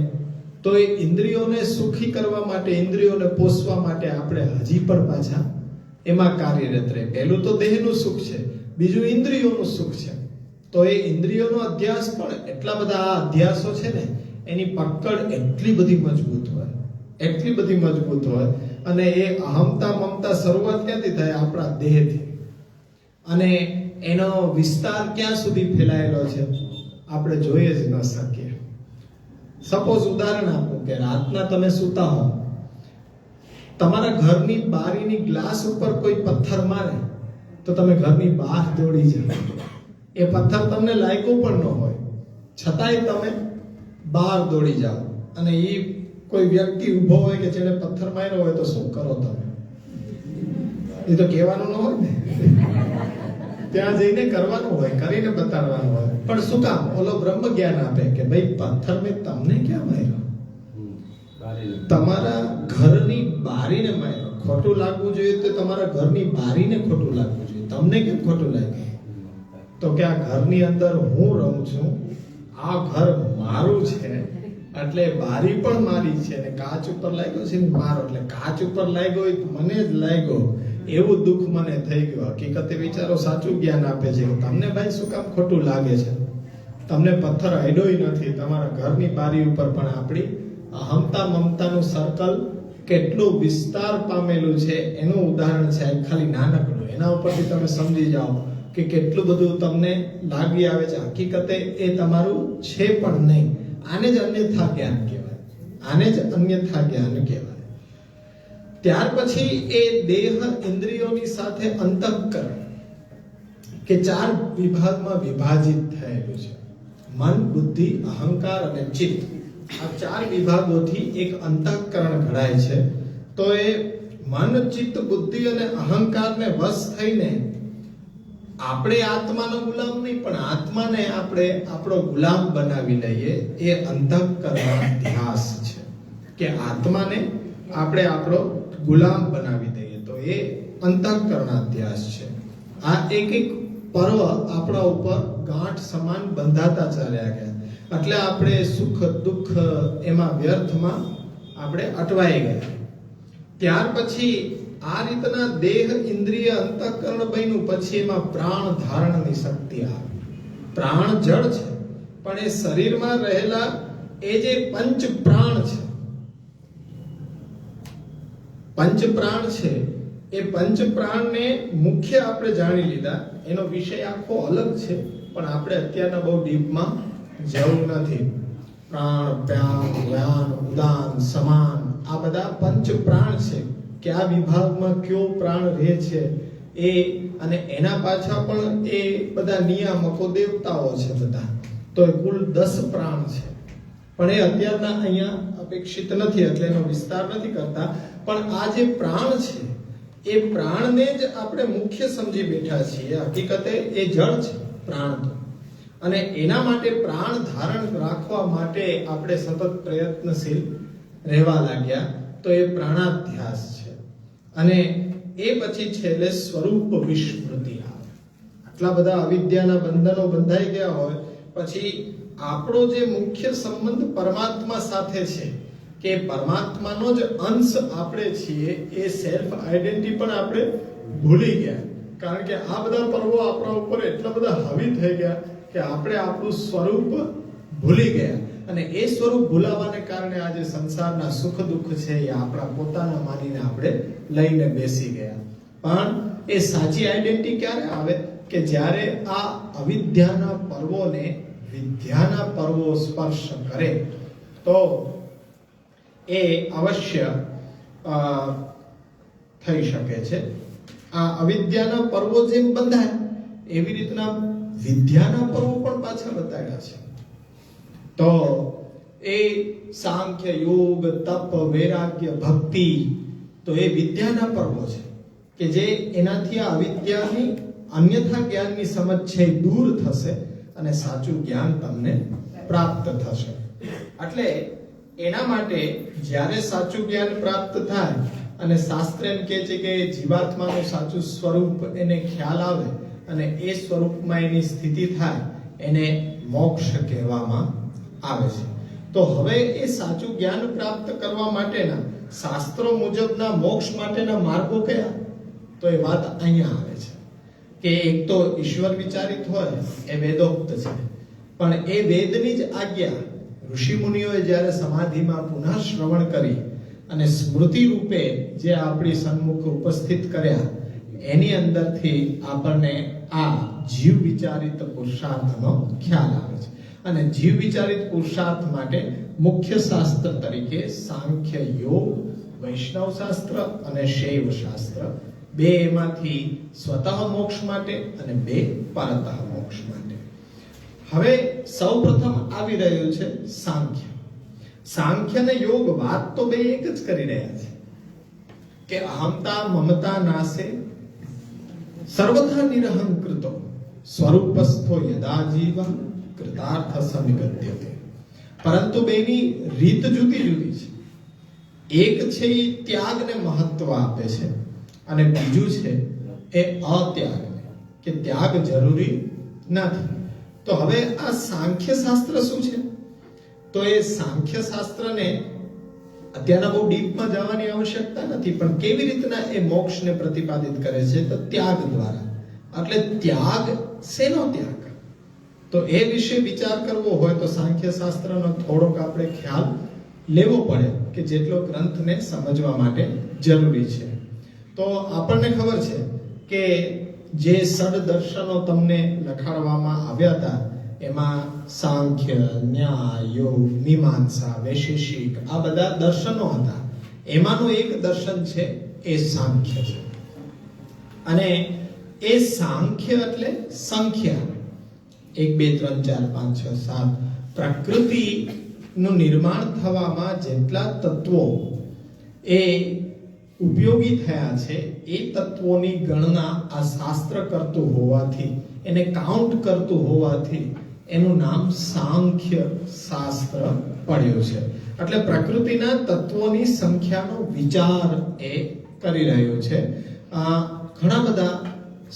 તો એ ઇન્દ્રિયોને સુખી કરવા માટે, ઇન્દ્રિયોને પોષવા માટે આપણે હજી પણ પાછા એમાં કાર્યરત રહે. પહેલું તો દેહનું સુખ છે, બીજું ઇન્દ્રિયોનું સુખ છે. તો એ ઇન્દ્રિયોનો અધ્યાસ પણ એટલા બધા આ અધ્યાસો છે ને, એની પકડ એટલી બધી મજબૂત હોય, એટલી બધી મજબૂત હોય. અને એ અહમતા મમતા શરૂઆત ક્યાંથી થાય? આપણા દેહથી. અને એનો વિસ્તાર ક્યાં સુધી ફેલાયેલો છે આપણે જોઈ જ ન શકીએ. સપોઝ ઉદાહરણ આપું કે રાતના તમે સૂતા હો, તમારા ઘરની બારીની ગ્લાસ ઉપર કોઈ પથ્થર મારે તો તમે ઘરની બહાર દોડી જાઓ. એ પથ્થર તમને લાગ્યું પણ ન હોય, છતાંય તમે બહાર દોડી જાઓ. અને એ કોઈ વ્યક્તિ ઊભો હોય કે જેને પથ્થર માર્યો હોય તો શું કરો તમે? એ તો કહેવાનું ન હોય ને, ત્યાં જઈને કરવાનું હોય, કરીને બતાડવાનું હોય. પણ શું કામ? ઓલો બ્રહ્મ જ્ઞાન આપે કે ભાઈ પથ્થર મેં તમને ક્યાં માર્યો? તમારા ઘરની બારીને માર્યો. ખોટું લાગવું જોઈએ તો તમારા ઘરની બારીને ખોટું લાગવું જોઈએ, તમને કેમ ખોટું લાગ્યું? તો કે આ ઘરની અંદર હું રહું છું, આ ઘર મારું છે, એટલે બારી પણ મારી છે. અને કાચ ઉપર લાગ્યો છે ને મારો, એટલે કાચ ઉપર લાગ્યો મને જ લાગ્યો, એવું દુઃખ મને થઈ ગયું. હકીકતે વિચારો સાચું જ્ઞાન આપે છે કે તમને ભાઈ શું કામ ખોટું લાગે છે? તમને પથ્થર અડ્યોય નથી. તમારા ઘરની બારી ઉપર પણ આપણી અહમતા મમતાનું સર્કલ કેટલું વિસ્તાર પામેલું છે એનું ઉદાહરણ છે ખાલી નાનકડું. એના ઉપરથી તમે સમજી જાઓ કે કેટલું બધું તમને લાગી આવે છે. હકીકતે એ તમારું છે પણ નહીં. આને જ અન્યથા જ્ઞાન કહેવાય, આને જ અન્યથા જ્ઞાન કહેવાય. ત્યાર પછી એ દેહ ઇન્દ્રિયોની સાથે અંતઃકરણ કે 4 વિભાગમાં વિભાજિત થયેલું છે. મન, બુદ્ધિ, અહંકાર અને ચિત્ત. આ 4 વિભાગોથી એક અંતઃકરણ ઘડાય છે. તો એ મન, ચિત્ત, બુદ્ધિ અને અહંકારને વશ થઈને આપણે આત્માનો ગુલામ નહીં, પણ આત્માને આપણે આપણો ગુલામ બનાવી લઈએ. એ અંતઃકરણ ધ્યાસ છે કે આત્માને આપણે આપણો ગુલામ બનાવી દઈએ. તો એ અંતઃકરણ ધ્યાસ છે. આ એક એક પર્વ આપણા ઉપર ગાંઠ સમાન બંધાતા ચાલ્યા ગયા. એટલે આપણે સુખ દુઃખ એમાં વ્યર્થમાં આપણે અટવાઈ ગયા. ત્યાર પછી આ રીતના દેહ ઇન્દ્રિય અંતઃકરણ બન્યું. પછી એમાં પ્રાણ ધારણની શક્તિ આવી. પ્રાણ જળ છે, પણ એ શરીરમાં રહેલા એ જે પંચ પ્રાણ છે, પંચ પ્રાણ છે, એ પંચ પ્રાણને મુખ્ય આપણે જાણી લીધા. એનો વિષય આખો અલગ છે, પણ આપણે અત્યારના બહુ ડીપમાં જવું નથી. પ્રાણ, પ્યાન, વ્યાન, ઉદાન, સમાન, આ બધા પંચ પ્રાણ છે. કયા વિભાગમાં કયો પ્રાણ રહે છે એ, અને એના પાછા પણ એ બધા નિયામકો દેવતાઓ છે બધા. તો એ કુલ 10 પ્રાણ છે. પણ એ અત્યારના અહીંયા અપેક્ષિત નથી, એટલે એનો વિસ્તાર નથી કરતા. પણ આ જે પ્રાણ છે એ પ્રાણને જ આપણે મુખ્ય સમજી બેઠા છીએ. હકીકતે એ જળ છે પ્રાણ તો. અને એના માટે પ્રાણ ધારણ રાખવા માટે આપણે સતત પ્રયત્નશીલ રહેવા લાગ્યા. તો એ પ્રાણાધ્યાસ છે. અને એ પછી છેલ્લે સ્વરૂપ વિસ્મૃતિ આવે. આટલા બધા અવિદ્યાના બંધનો બંધાઈ ગયા હોય પછી આપણો જે મુખ્ય સંબંધ પરમાત્મા સાથે છે, કે પરમાત્માનો જ અંશ આપણે છીએ, એ સેલ્ફ આઈડેન્ટિટી પણ આપણે ભૂલી ગયા. કારણ કે આ બધા પર્વો આપણા ઉપર એટલા બધા હાવી થઈ ગયા કે આપણે આપણું સ્વરૂપ ભૂલી ગયા. અને એ સ્વરૂપ ભૂલાવાને કારણે આજે સંસારના સુખ દુઃખ છે એ આપણા પોતાના માનીને આપણે લઈને બેસી ગયા. પણ એ સાચી આઈડેન્ટિટી ક્યારે આવે? કે જ્યારે આ અવિદ્યાના પર્વોને વિદ્યાના પર્વો સ્પર્શ કરે તો એ અવશ્ય થઈ શકે છે. આ અવિદ્યાના પર્વો જેમ બંધાય એવી રીતના વિદ્યાના પર્વો પણ પાછા બતાવ્યા છે. તો એ સાંખ્ય, યોગ, તપ, વૈરાગ્ય, ભક્તિ, તો એ વિદ્યાના પર્વો છે કે જે એનાથી આ અવિદ્યાની અન્યથા જ્ઞાનની સમજ છે એ દૂર થશે અને સાચું જ્ઞાન તમને પ્રાપ્ત થશે. એટલે એના માટે જ્યારે સાચું જ્ઞાન પ્રાપ્ત થાય અને શાસ્ત્ર એમ કહે છે કે જીવાત્માનું સાચું સ્વરૂપ એને ખ્યાલ આવે અને એ સ્વરૂપમાં એની સ્થિતિ થાય એને મોક્ષ કહેવામાં આવે છે. તો હવે એ સાચું જ્ઞાન પ્રાપ્ત કરવા માટેના શાસ્ત્રો મુજબના મોક્ષ માટેના માર્ગો કયા? તો એ વાત અહીંયા આવે છે કે એક તો ઈશ્વર વિચારિત હોય એ વેદોક્ત છે, પણ એ વેદની જ આજ્ઞા ઋષિ મુનિઓએ જ્યારે સમાધિમાં પુનઃ શ્રવણ કરી અને સ્મૃતિ રૂપે જે આપણી સન્મુખ ઉપસ્થિત કર્યા એની અંદરથી આપણને આ જીવ વિચારિત પુરુષાર્થનો ખ્યાલ આવે છે. અને જીવ વિચારિત પુરુષાર્થ માટે મુખ્ય શાસ્ત્ર તરીકે સાંખ્ય, યોગ, વૈષ્ણવ શાસ્ત્ર અને શૈવ શાસ્ત્ર, બે એમાંથી સ્વતઃ મોક્ષ માટે અને બે પરતઃ મોક્ષ માટે. હવે સૌપ્રથમ આવી રહ્યું છે સાંખ્ય. સાંખ્ય અને યોગ વાત તો બે એક જ કરી રહ્યા છે કે અહમતા મમતા નાશે સર્વથા નિરહંકૃતો સ્વરૂપસ્થો યદા જીવ કૃતાર્થ સમિગત્યતે. પરંતુ બેની રીત જુદી જુદી છે. એક છે એ ત્યાગને મહત્વ આપે છે અને બીજું છે એ અત્યાગને, કે ત્યાગ જરૂરી નથી. તો હવે આ સાંખ્ય શાસ્ત્ર શું છે? તો એ સાંખ્ય શાસ્ત્રને અત્યારના બહુ ડીપમાં જવાની આવશ્યકતા નથી, પણ કેવી રીતના એ મોક્ષને પ્રતિપાદિત કરે છે? તો ત્યાગ દ્વારા. એટલે ત્યાગ, શેનો ત્યાગ? તો એ વિશે વિચાર કરવો હોય તો સાંખ્ય શાસ્ત્રનો થોડોક આપણે ખ્યાલ લેવો પડે કે જેટલો ગ્રંથને સમજવા માટે જરૂરી છે. તો આપણને ખબર છે કે જે સડ દર્શનો તમને લખાડવામાં આવ્યા હતા એમાં સાંખ્ય, ન્યાય, યોગ, મીમાંસા, વૈશેષિક, આ બધા દર્શનો હતા. એમાંનું એક દર્શન છે એ સાંખ્ય છે. અને એ સાંખ્ય એટલે સંખ્યા 1 2 3 4 5 6 7 પ્રકૃતિનું નિર્માણ થવામાં જેટલા તત્વો એ ઉપયોગી થયા છે એ તત્વોની ગણના આ શાસ્ત્ર કરતું હોવાથી, એને કાઉન્ટ કરતું હોવાથી એનું નામ સાંખ્ય શાસ્ત્ર પડ્યું છે. એટલે પ્રકૃતિના તત્વોની સંખ્યાનો વિચાર એ કરી રહ્યો છે. ઘણા બધા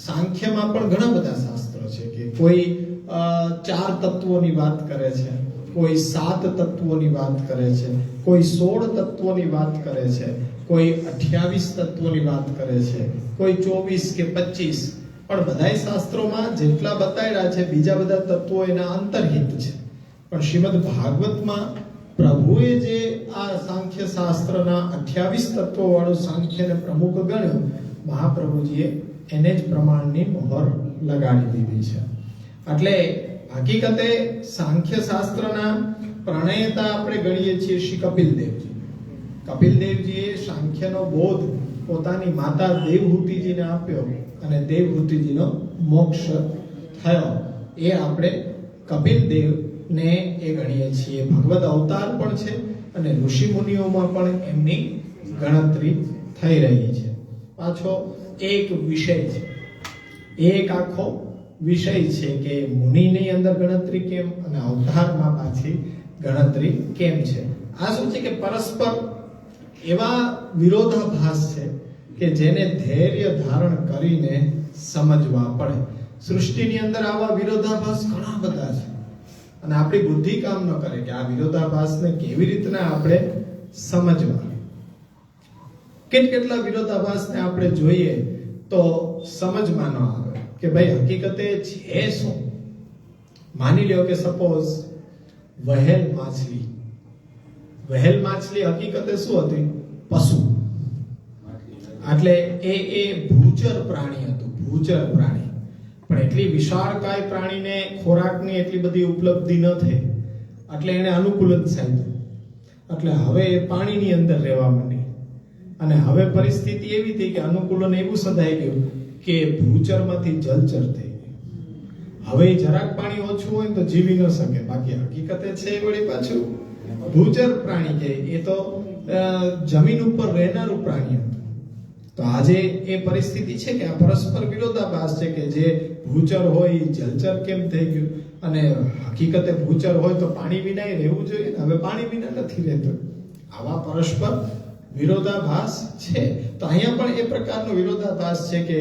સાંખ્યમાં પણ ઘણા બધા શાસ્ત્રો છે કે કોઈ 4 તત્વોની વાત કરે છે, કોઈ 7 તત્વોની વાત કરે છે, કોઈ 16 તત્વોની વાત કરે છે, કોઈ 28 તત્વોની વાત કરે છે, કોઈ 24 કે 25. પણ બધાય શાસ્ત્રોમાં જેટલા બતાવ્યા છે બીજા બધા તત્વો એના અંતર્હિત છે. પણ શ્રીમદ ભાગવતમાં પ્રભુએ જે આ સાંખ્ય શાસ્ત્રના 28 તત્વો વાળું સાંખ્યને પ્રમુખ ગણ્યું, મહાપ્રભુજીએ એને જ પ્રમાણની મોહર લગાડી દીધી છે. એટલે હકીકતે સાંખ્ય શાસ્ત્રના પ્રણેતા આપણે ગણીએ છીએ શ્રી કપિલદેવજી. કપિલદેવજીએ સાંખ્યનો બોધ પોતાની માતા દેવહૂતિજીને આપ્યો અને દેવહૂતિજીનો મોક્ષ થયો. એ આપણે કપિલદેવને એ ગણીએ છીએ. ભગવદ અવતાર પણ છે અને ઋષિ મુનિઓમાં પણ એમની ગણતરી થઈ રહી છે. પાછો એક વિષય છે, એક આખો વિષય છે કે મુનિની અંદર ગણતરી કેમ અને અવતારમાં પાછી ગણતરી કેમ છે. આ શું છે કે પરસ્પર એવા વિરોધાભાસ છે કે જેને ધૈર્ય ધારણ કરીને સમજવા પડે. સૃષ્ટિની અંદર આવા વિરોધાભાસ ઘણા બધા છે અને આપણી બુદ્ધિ કામ ન કરે કે આ વિરોધાભાસને કેવી રીતના આપણે સમજવા. કેટલા વિરોધાભાસને આપણે જોઈએ તો સમજમાં ન આવે કે ભાઈ હકીકતે છે શું. માની લ્યો કે સપોઝ વહેલ માછલી હકીકતે શું હતી? પશુ. એટલે એ ભૂચર પ્રાણી હતું, ભૂચર પ્રાણી. પણ એટલી વિશાળકાય પ્રાણીને ખોરાકની એટલી બધી ઉપલબ્ધિ ન થઈ એટલે એને અનુકૂલન સાધ્યું. એટલે હવે એ પાણીની અંદર રહેવા માંડી અને હવે પરિસ્થિતિ એવી થઈ કે અનુકૂલન એવું સધાઈ ગયું કે ભૂચરમાંથી જલચર થઈ ગયું. હવે જરાક પાણી ઓછું હોય તો જીવી ન શકે. બાકી હકીકતે છે વળી પાછું ભૂચર પ્રાણી કે એ તો જમીન ઉપર રહેનારું પ્રાણી હતું. તો આજે એ પરિસ્થિતિ છે કે આ પરસ્પર વિરોધાભાસ છે કે જે ભૂચર હોય એ જલચર કેમ થઈ ગયું, અને હકીકતે ભૂચર હોય તો પાણી વિના રહેવું જોઈએ ને, હવે પાણી વિના નથી રહેતું. આવા પરસ્પર વિરોધાભાસ છે. તો અહીંયા પણ એ પ્રકારનો વિરોધાભાસ છે કે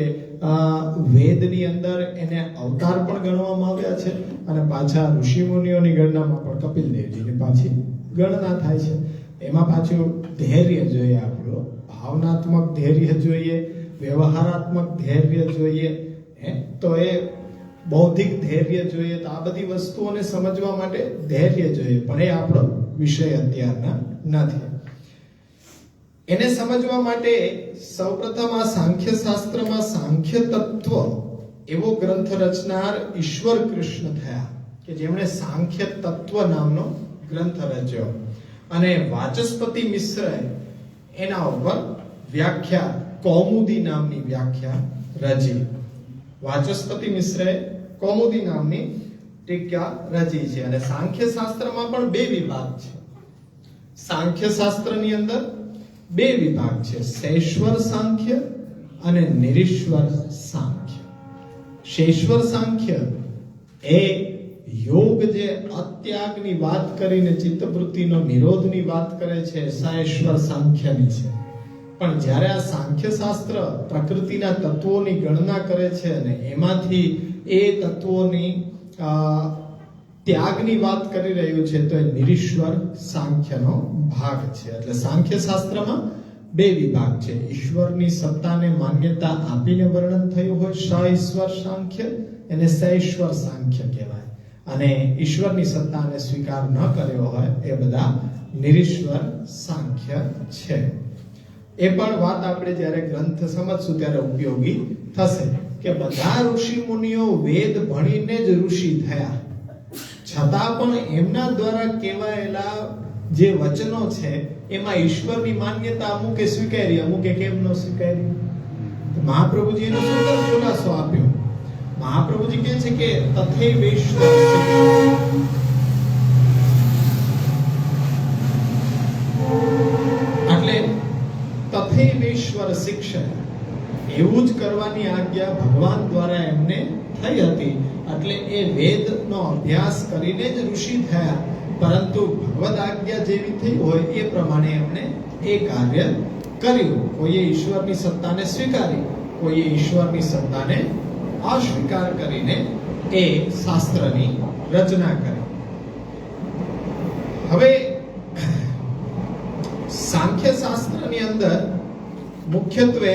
વેદની અંદર એને અવતાર પણ ગણવામાં આવ્યા છે, અને પાછા ઋષિ મુનિઓની ગણનામાં પણ કપિલ દેવજીની પાછી ગણના થાય છે. એમાં પાછું ધૈર્ય જોઈએ, આપણું ભાવનાત્મક ધૈર્ય જોઈએ, વ્યવહારાત્મક ધૈર્ય જોઈએ, તો એ બૌદ્ધિક ધૈર્ય જોઈએ. તો આ બધી વસ્તુઓને સમજવા માટે ધૈર્ય જોઈએ, પણ એ આપણો વિષય અત્યારના નથી. એને સમજવા માટે સૌપ્રથમ આ સાંખ્ય શાસ્ત્રમાં સાંખ્ય તત્વ એવો ગ્રંથ રચનાર ઈશ્વર કૃષ્ણ થયા કે જેમણે સાંખ્ય તત્વ નામનો ગ્રંથ રચ્યો, અને વાચસ્પતિ મિશ્રએ એના ઉપર વ્યાખ્યા કૌમુદી નામની વ્યાખ્યા રચી. વાચસ્પતિ મિશ્રએ કૌમુદી નામની ટીકા રચી છે. અને સાંખ્ય શાસ્ત્રમાં પણ બે વિભાગ છે. સાંખ્ય શાસ્ત્રની અંદર બે વિભાગ છે, શૈશ્વર સાંખ્ય અને નિરીશ્વર સાંખ્ય. શૈશ્વર સાંખ્ય એ યોગ જે અત્યાગની વાત કરીને ચિત્તવૃત્તિનો નિરોધની વાત કરે છે, શૈશ્વર સાંખ્યની છે. પણ જ્યારે આ સાંખ્ય શાસ્ત્ર પ્રકૃતિના તત્વોની ગણના કરે છે અને એમાંથી એ તત્વોની ત્યાગની વાત કરી રહ્યું છે, તો એ નિરીશ્વર સાંખ્યનો ભાગ છે. એટલે સાંખ્ય શાસ્ત્રમાં બે વિભાગ છે. ઈશ્વરની સત્તાને માન્યતા આપીને વર્ણન થયું હોય સઈશ્વર સાંખ્ય, એને સૈશ્વર સાંખ્ય કહેવાય. અને ઈશ્વરની સત્તાને સ્વીકાર ન કર્યો હોય એ બધા નિરીશ્વર સાંખ્ય છે. એ પણ વાત આપણે જ્યારે ગ્રંથ સમજશું ત્યારે ઉપયોગી થશે કે બધા ઋષિ મુનિઓ વેદ ભણીને જ ઋષિ થયા, છતાં પણ એમના દ્વારા કહેવાયેલા જે વચનો છે એમાં ઈશ્વરની માન્યતા અમુકે સ્વીકારી, અમુકે કેમ ન સ્વીકારી. મહાપ્રભુજી એનો સુંદર ખુલાસો આપ્યો. મહાપ્રભુજી કહે છે કે તથૈવેશ્વર એટલે તથૈવેશ્વર શિક્ષણ, એવું જ કરવાની આજ્ઞા ભગવાન દ્વારા એમને થઈ હતી. એટલે એ વેદનો અભ્યાસ કરીને જ ઋષિ થયા, પરંતુ ભગવદ આજ્ઞા જેવી થઈ હોય એ પ્રમાણે એમને એ કાર્ય કર્યું. કોઈએ ઈશ્વરની સત્તાને સ્વીકારી, કોઈએ ઈશ્વરની સત્તાને અસ્વીકાર કરીને એ શાસ્ત્રની રચના કરી. હવે સાંખ્ય શાસ્ત્રની અંદર મુખ્યત્વે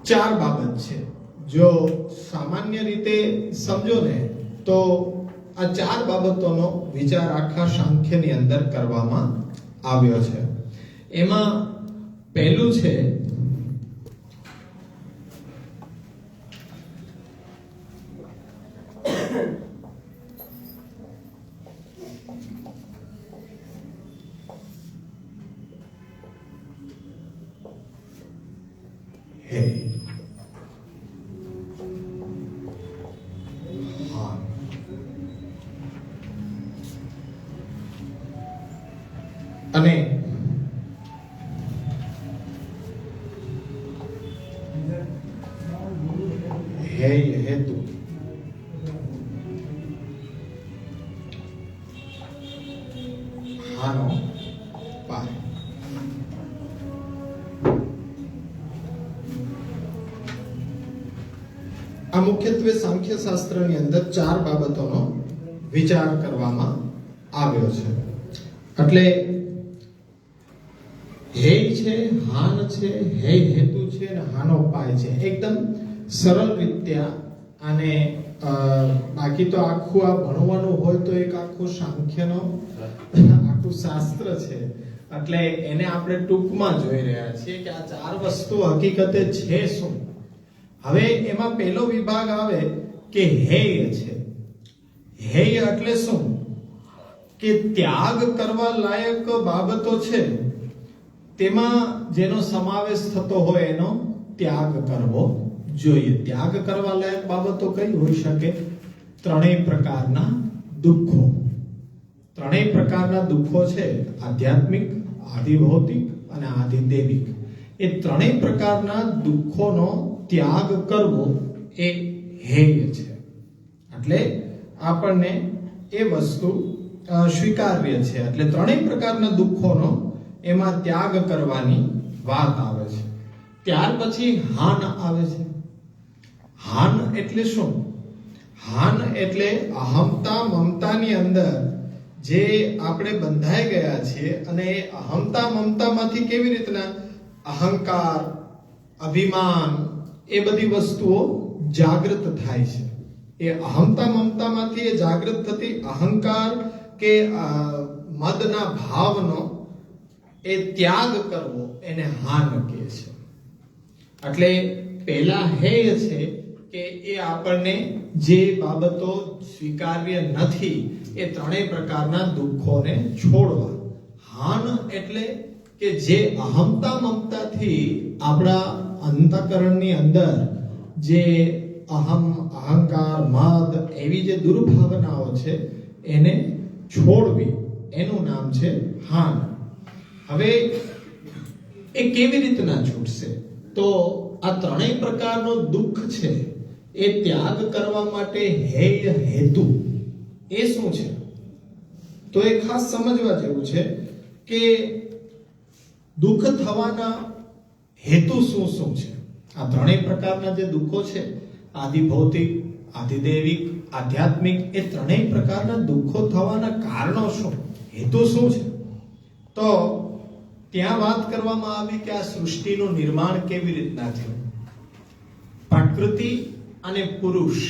ચાર બાબત છે. જો સામાન્ય રીતે સમજો ને તો આ ચાર બાબતોનો વિચાર આખા સાંખ્યની અંદર કરવામાં આવ્યો છે. એમાં પહેલું છે અને હેતુ. હાનો પાય. આ મુખ્યત્વે સાંખ્ય શાસ્ત્રની અંદર ચાર બાબતોનો વિચાર કરવામાં આવ્યો છે. એટલે હેય છે, હાન છે, હેય હેતુ છે અને હાનોપાય છે. એકદમ સરળ રીતે આને બાકી તો આખું આ ભણવાનું હોય તો એક આખું સાંખ્યનો આખું શાસ્ત્ર છે. એટલે એને આપણે ટૂંકમાં જોઈ રહ્યા છીએ કે આ ચાર વસ્તુ હકીકતે છે શું. હવે એમાં પહેલો વિભાગ આવે કે હેય છે. હેય એટલે શું કે ત્યાગ કરવા લાયક બાબતો છે, તેમાં જેનો સમાવેશ થતો હોય એનો ત્યાગ કરવો જોઈએ. ત્યાગ કરવા લાયક બાબતો કઈ હોઈ શકે? ત્રણેય પ્રકારના દુઃખો, ત્રણેય પ્રકારના દુઃખો છે, આધ્યાત્મિક, આધિભૌતિક અને આધિદૈવિક. એ ત્રણેય પ્રકારના દુઃખોનો ત્યાગ કરવો એ હેય છે. એટલે આપણને એ વસ્તુ સ્વીકાર્ય છે. એટલે ત્રણેય પ્રકારના દુઃખોનો એમાં ત્યાગ કરવાની વાત આવે છે. ત્યાર પછી હાન આવે છે. હાન એટલે શું? હાન એટલે અહમતા મમતાની અંદર જે આપણે બંધાઈ ગયા છીએ અને એ અહમતા મમતામાંથી કેવી રીતના અહંકાર, અભિમાન એ બધી વસ્તુઓ જાગૃત થાય છે. એ અહમતા મમતામાંથી એ જાગૃત થતી અહંકાર કે મદના ભાવનો એ ત્યાગ કરવો એને હાન કહે છે. એટલે પહેલા હેય છે કે એ આપણને જે બાબતો સ્વીકાર્ય નથી એ ત્રણેય પ્રકારના દુઃખોને છોડવા. હાન એટલે કે જે અહમતા મમતાથી આપણા અંતઃકરણની અંદર જે અહંકાર, મદ એવી જે દુર્ભાવનાઓ છે એને છોડવી, એનું નામ છે હાન. હવે એ કેવી રીતના છૂટશે? તો આ ત્રણેય પ્રકારનો દુઃખ છે એ ત્યાગ કરવા માટે હેય હેતુ એ શું છે? તો એ ખાસ સમજવા જેવું છે કે દુઃખ થવાના હેતુ શું શું છે. આ ત્રણેય પ્રકારના જે દુઃખો છે, આધિભૌતિક, આધિદૈવિક, આધ્યાત્મિક, એ ત્રણેય પ્રકારના દુઃખો થવાના કારણો શું, હેતુ શું છે? તો ત્યાં વાત કરવામાં આવી કે આ સૃષ્ટિનું નિર્માણ કેવી રીતના થયું. પ્રકૃતિ અને પુરુષ,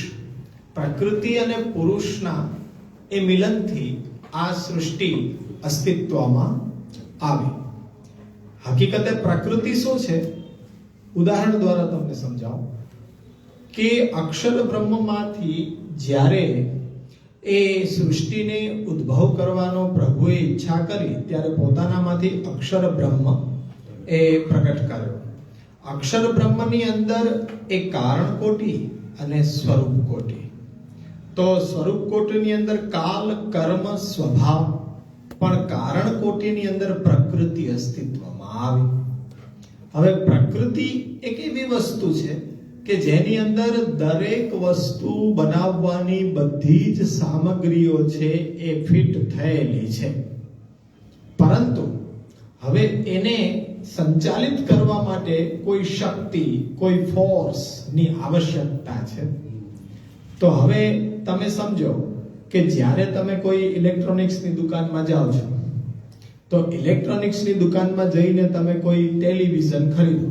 પ્રકૃતિ અને પુરુષના એ મિલનથી આ સૃષ્ટિ અસ્તિત્વમાં આવી. હકીકતે પ્રકૃતિ શું છે? ઉદાહરણ દ્વારા તમને સમજાવું કે અક્ષર બ્રહ્મમાંથી જ્યારે એ સૃષ્ટિને ઉદ્ભવ કરવાનો પ્રભુએ ઈચ્છા કરી ત્યારે પોતાનામાંથી અક્ષર બ્રહ્મ એ પ્રગટ કર્યો. અક્ષર બ્રહ્મની અંદર એક કારણ કોટી અને સ્વરૂપ કોટી. તો સ્વરૂપ કોટીની અંદર કાલ, કર્મ, સ્વભાવ, પણ કારણ કોટીની અંદર પ્રકૃતિ અસ્તિત્વમાં આવી. હવે પ્રકૃતિ એક એવી વસ્તુ છે કે જેની અંદર દરેક વસ્તુ બનાવવાની બધી જ સામગ્રીઓ છે એ ફિટ થયેલી છે, પરંતુ હવે એને સંચાલિત કરવા માટે કોઈ શક્તિ, કોઈ ફોર્સ ની આવશ્યકતા છે. તો હવે તમે સમજો કે જ્યારે તમે કોઈ ઇલેક્ટ્રોનિક્સની દુકાનમાં જાઓ છો તો ઇલેક્ટ્રોનિક્સની દુકાનમાં જઈને તમે કોઈ ટેલિવિઝન ખરીદો,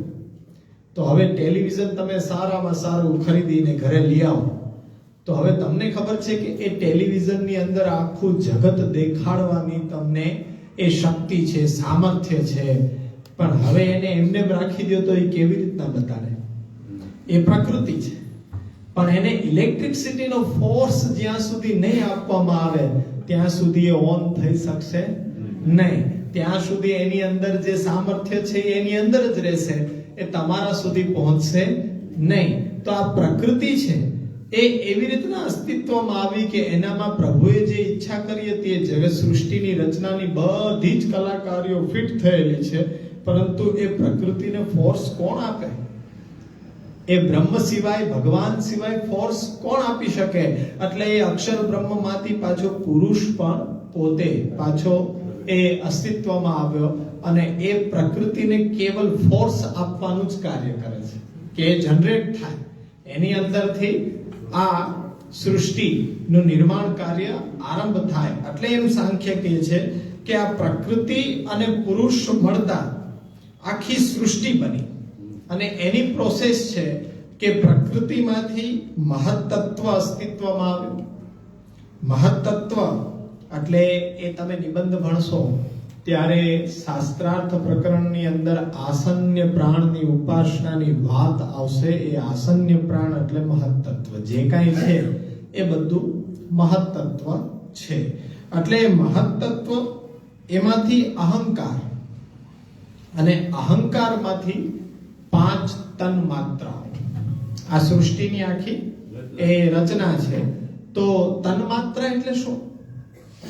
તો હવે ટેલિવિઝન તમે સારામાં સારું ખરીદીને ઘરે લઈ આવો, તો હવે તમને ખબર છે કે એ ટેલિવિઝનની અંદર આખું જગત દેખાડવાની તમને એ શક્તિ છે, સામર્થ્ય છે, પણ હવે એને એમને રાખી દો તો એ કેવી રીતના બતાડે? એ પ્રકૃતિ છે, પણ એને ઇલેક્ટ્રિસિટીનો ફોર્સ જ્યાં સુધી નહીં આપવામાં આવે ત્યાં સુધી એ ઓન થઈ શકશે નહીં. ત્યાં સુધી એની અંદર જે સામર્થ્ય છે એની અંદર જ રહેશે, એ તમારા સુધી પહોંચશે નહીં. તો આ પ્રકૃતિ છે એ એવી રીતના અસ્તિત્વમાં આવી કે એનામાં પ્રભુએ જે ઈચ્છા કરી હતી એ જગત સૃષ્ટિની રચનાની બધી જ કલાકારીઓ ફિટ થયેલી છે, પરંતુ એ પ્રકૃતિને ફોર્સ કોણ આપે? એ બ્રહ્મ સિવાય, ભગવાન સિવાય ફોર્સ કોણ આપી શકે? એટલે એ અક્ષર બ્રહ્મમાંથી પાછો પુરુષ પણ પોતે પાછો એ અસ્તિત્વમાં આવ્યો અને એ પ્રકૃતિને કેવલ ફોર્સ આપવાનું જ કાર્ય કરે છે કે એ જનરેટ થાય, એની અંદરથી આ સૃષ્ટિનું નિર્માણ કાર્ય આરંભ થાય. એટલે એમ સાંખ્ય કહે છે કે આ પ્રકૃતિ અને પુરુષ મળતા આખી સૃષ્ટિ બની. અને એની પ્રોસેસ છે કે પ્રકૃતિમાંથી મહત્તત્વ અસ્તિત્વમાં આવ્યું. મહત્તત્વ એટલે એ તમે નિબંધ ભણશો ત્યારે શાસ્ત્રાર્થ પ્રકરણની અંદર આસન્ય પ્રાણની ઉપાસનાની વાત આવશે. એ આસન્ય પ્રાણ એટલે મહત્તત્વ, જે કાંઈ છે એ બધું મહત્તત્વ છે. એટલે મહત્તત્વ એમાંથી અહંકાર, અને અહંકારમાંથી 5 તન માત્રાઓ. આ સૃષ્ટિની આખી એ રચના છે. તો તન માત્રા એટલે શું?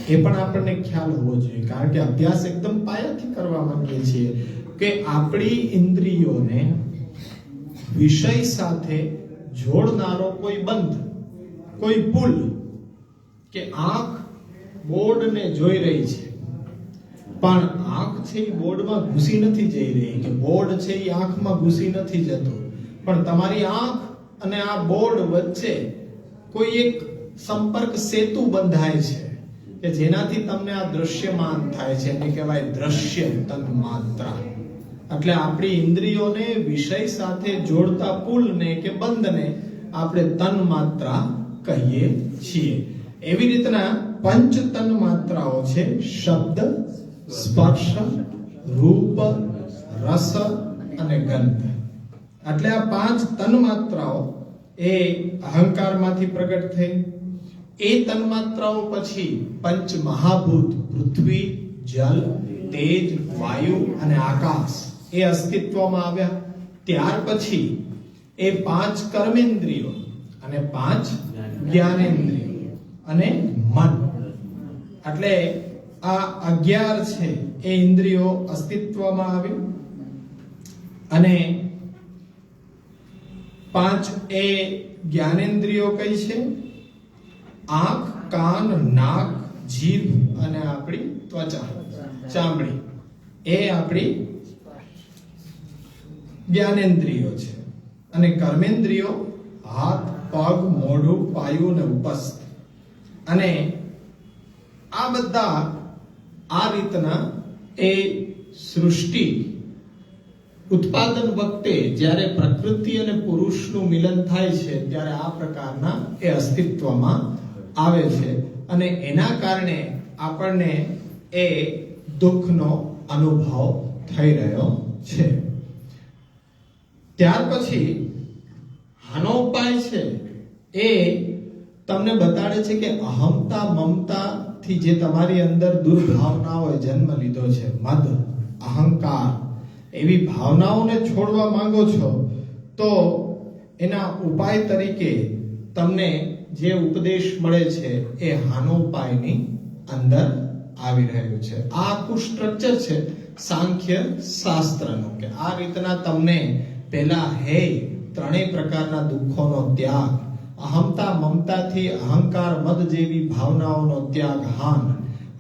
એ પણ આપણને ખ્યાલ હોવો જોઈએ, કારણ કે અભ્યાસ એકદમ પાયાથી કરવા માંગીએ છીએ કે આપણી ઇન્દ્રિયોને વિષય સાથે જોડનારો કોઈ બંધ, કોઈ પુલ, કે આંખ બોર્ડને જોઈ રહી છે પણ આંખ છે એ બોર્ડમાં ઘૂસી નથી જઈ રહી, કે બોર્ડ છે એ આંખમાં ઘૂસી નથી જતો, પણ તમારી આંખ અને આ બોર્ડ વચ્ચે કોઈ એક સંપર્ક સેતુ બંધાય છે કે જેનાથી તમને આ દ્રશ્યમાન થાય છે, એને કહેવાય દ્રશ્ય તન્માત્રા. એટલે આપણી ઇન્દ્રિયોને વિષય સાથે જોડતા પુલને કે બંધને આપણે તન્માત્રા કહીએ છીએ. એવી રીતના પંચ તન્માત્રાઓ છે: શબ્દ, સ્પર્શ, રૂપ, રસ અને ગંધ. એટલે આ પાંચ તન્માત્રાઓ એ અહંકારમાંથી પ્રગટ થઈ. એ તન્માત્રાઓ પછી પંચ મહાભૂત પૃથ્વી, જલ, તેજ, વાયુ અને આકાશ એ અસ્તિત્વમાં આવ્યા. ત્યાર પછી એ પાંચ કર્મેન્દ્રિયો અને પાંચ જ્ઞાનેન્દ્રિયો અને મન, એટલે આ 11 છે એ ઇન્દ્રિયો અસ્તિત્વમાં આવી. અને પાંચ એ જ્ઞાનેન્દ્રિયો કઈ છે? આંખ, કાન, નાક, જીભ અને આપણી ત્વચા, ચામડી, એ આપણી જ્ઞાનેન્દ્રિયો છે. અને કર્મેન્દ્રિયો હાથ, પગ, મોઢું, પાયું અને ઉપસ્થ. અને આ બધા આ રીતના એ સૃષ્ટિ ઉત્પાદન વખતે જ્યારે પ્રકૃતિ અને પુરુષનું મિલન થાય છે ત્યારે આ પ્રકારના એ અસ્તિત્વમાં આવે છે. અને એના કારણે આપણને એ દુઃખનો અનુભવ થઈ રહ્યો છે. ત્યાર પછી આનો ઉપાય છે એ તમને બતાડે છે કે અહમતા મમતા થી જે તમારી અંદર દુર્ભાવનાઓએ જન્મ લીધો છે, મદ, અહંકાર, એવી ભાવનાઓને છોડવા માંગો છો તો એના ઉપાય તરીકે તમને જે ઉપદેશ મળે છે એ હાનોપાયની અંદર આવી રહ્યું છે. આ આખું સ્ટ્રક્ચર છે સાંખ્ય શાસ્ત્રનું, કે આ રીતના તમને પહેલા હે ત્રણેય પ્રકારના દુઃખોનો ત્યાગ, અહમતા મમતાથી અહંકાર મદ જેવી ભાવનાઓનો ત્યાગ, હાન.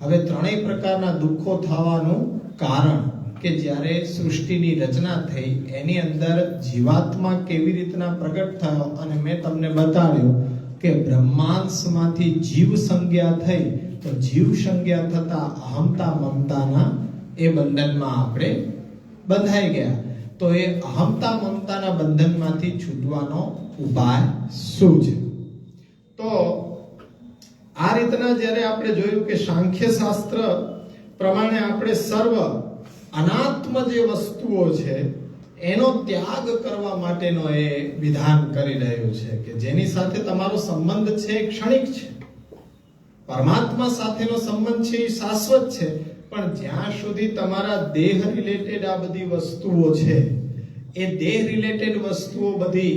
હવે ત્રણેય પ્રકારના દુઃખો થવાનું કારણ કે જ્યારે સૃષ્ટિની રચના થઈ એની અંદર જીવાત્મા કેવી રીતના પ્રગટ થયો, અને મેં તમને બતાવ્યું કે બ્રહ્માંશમાંથી જીવ સંજ્ઞા થઈ તો જીવ સંજ્ઞા થતા અહમતા મમતાના એ બંધનમાં આપણે બંધાઈ ગયા. તો એ અહમતા મમતાના બંધનમાંથી છૂટવાનો ઉપાય શું છે? તો આ રીતના જ્યારે આપણે જોયું કે સાંખ્ય શાસ્ત્ર પ્રમાણે આપણે સર્વ અનાત્મ જે વસ્તુઓ છે એનો ત્યાગ કરવા માટેનો એ વિધાન કરી રહ્યું છે, કે જેની સાથે તમારો સંબંધ છે એ ક્ષણિક છે. પરમાત્મા સાથેનો સંબંધ છે એ શાશ્વત છે, પણ જ્યાં સુધી તમારા દેહ રિલેટેડ આ બધી વસ્તુઓ છે, એ દેહ રિલેટેડ વસ્તુઓ બધી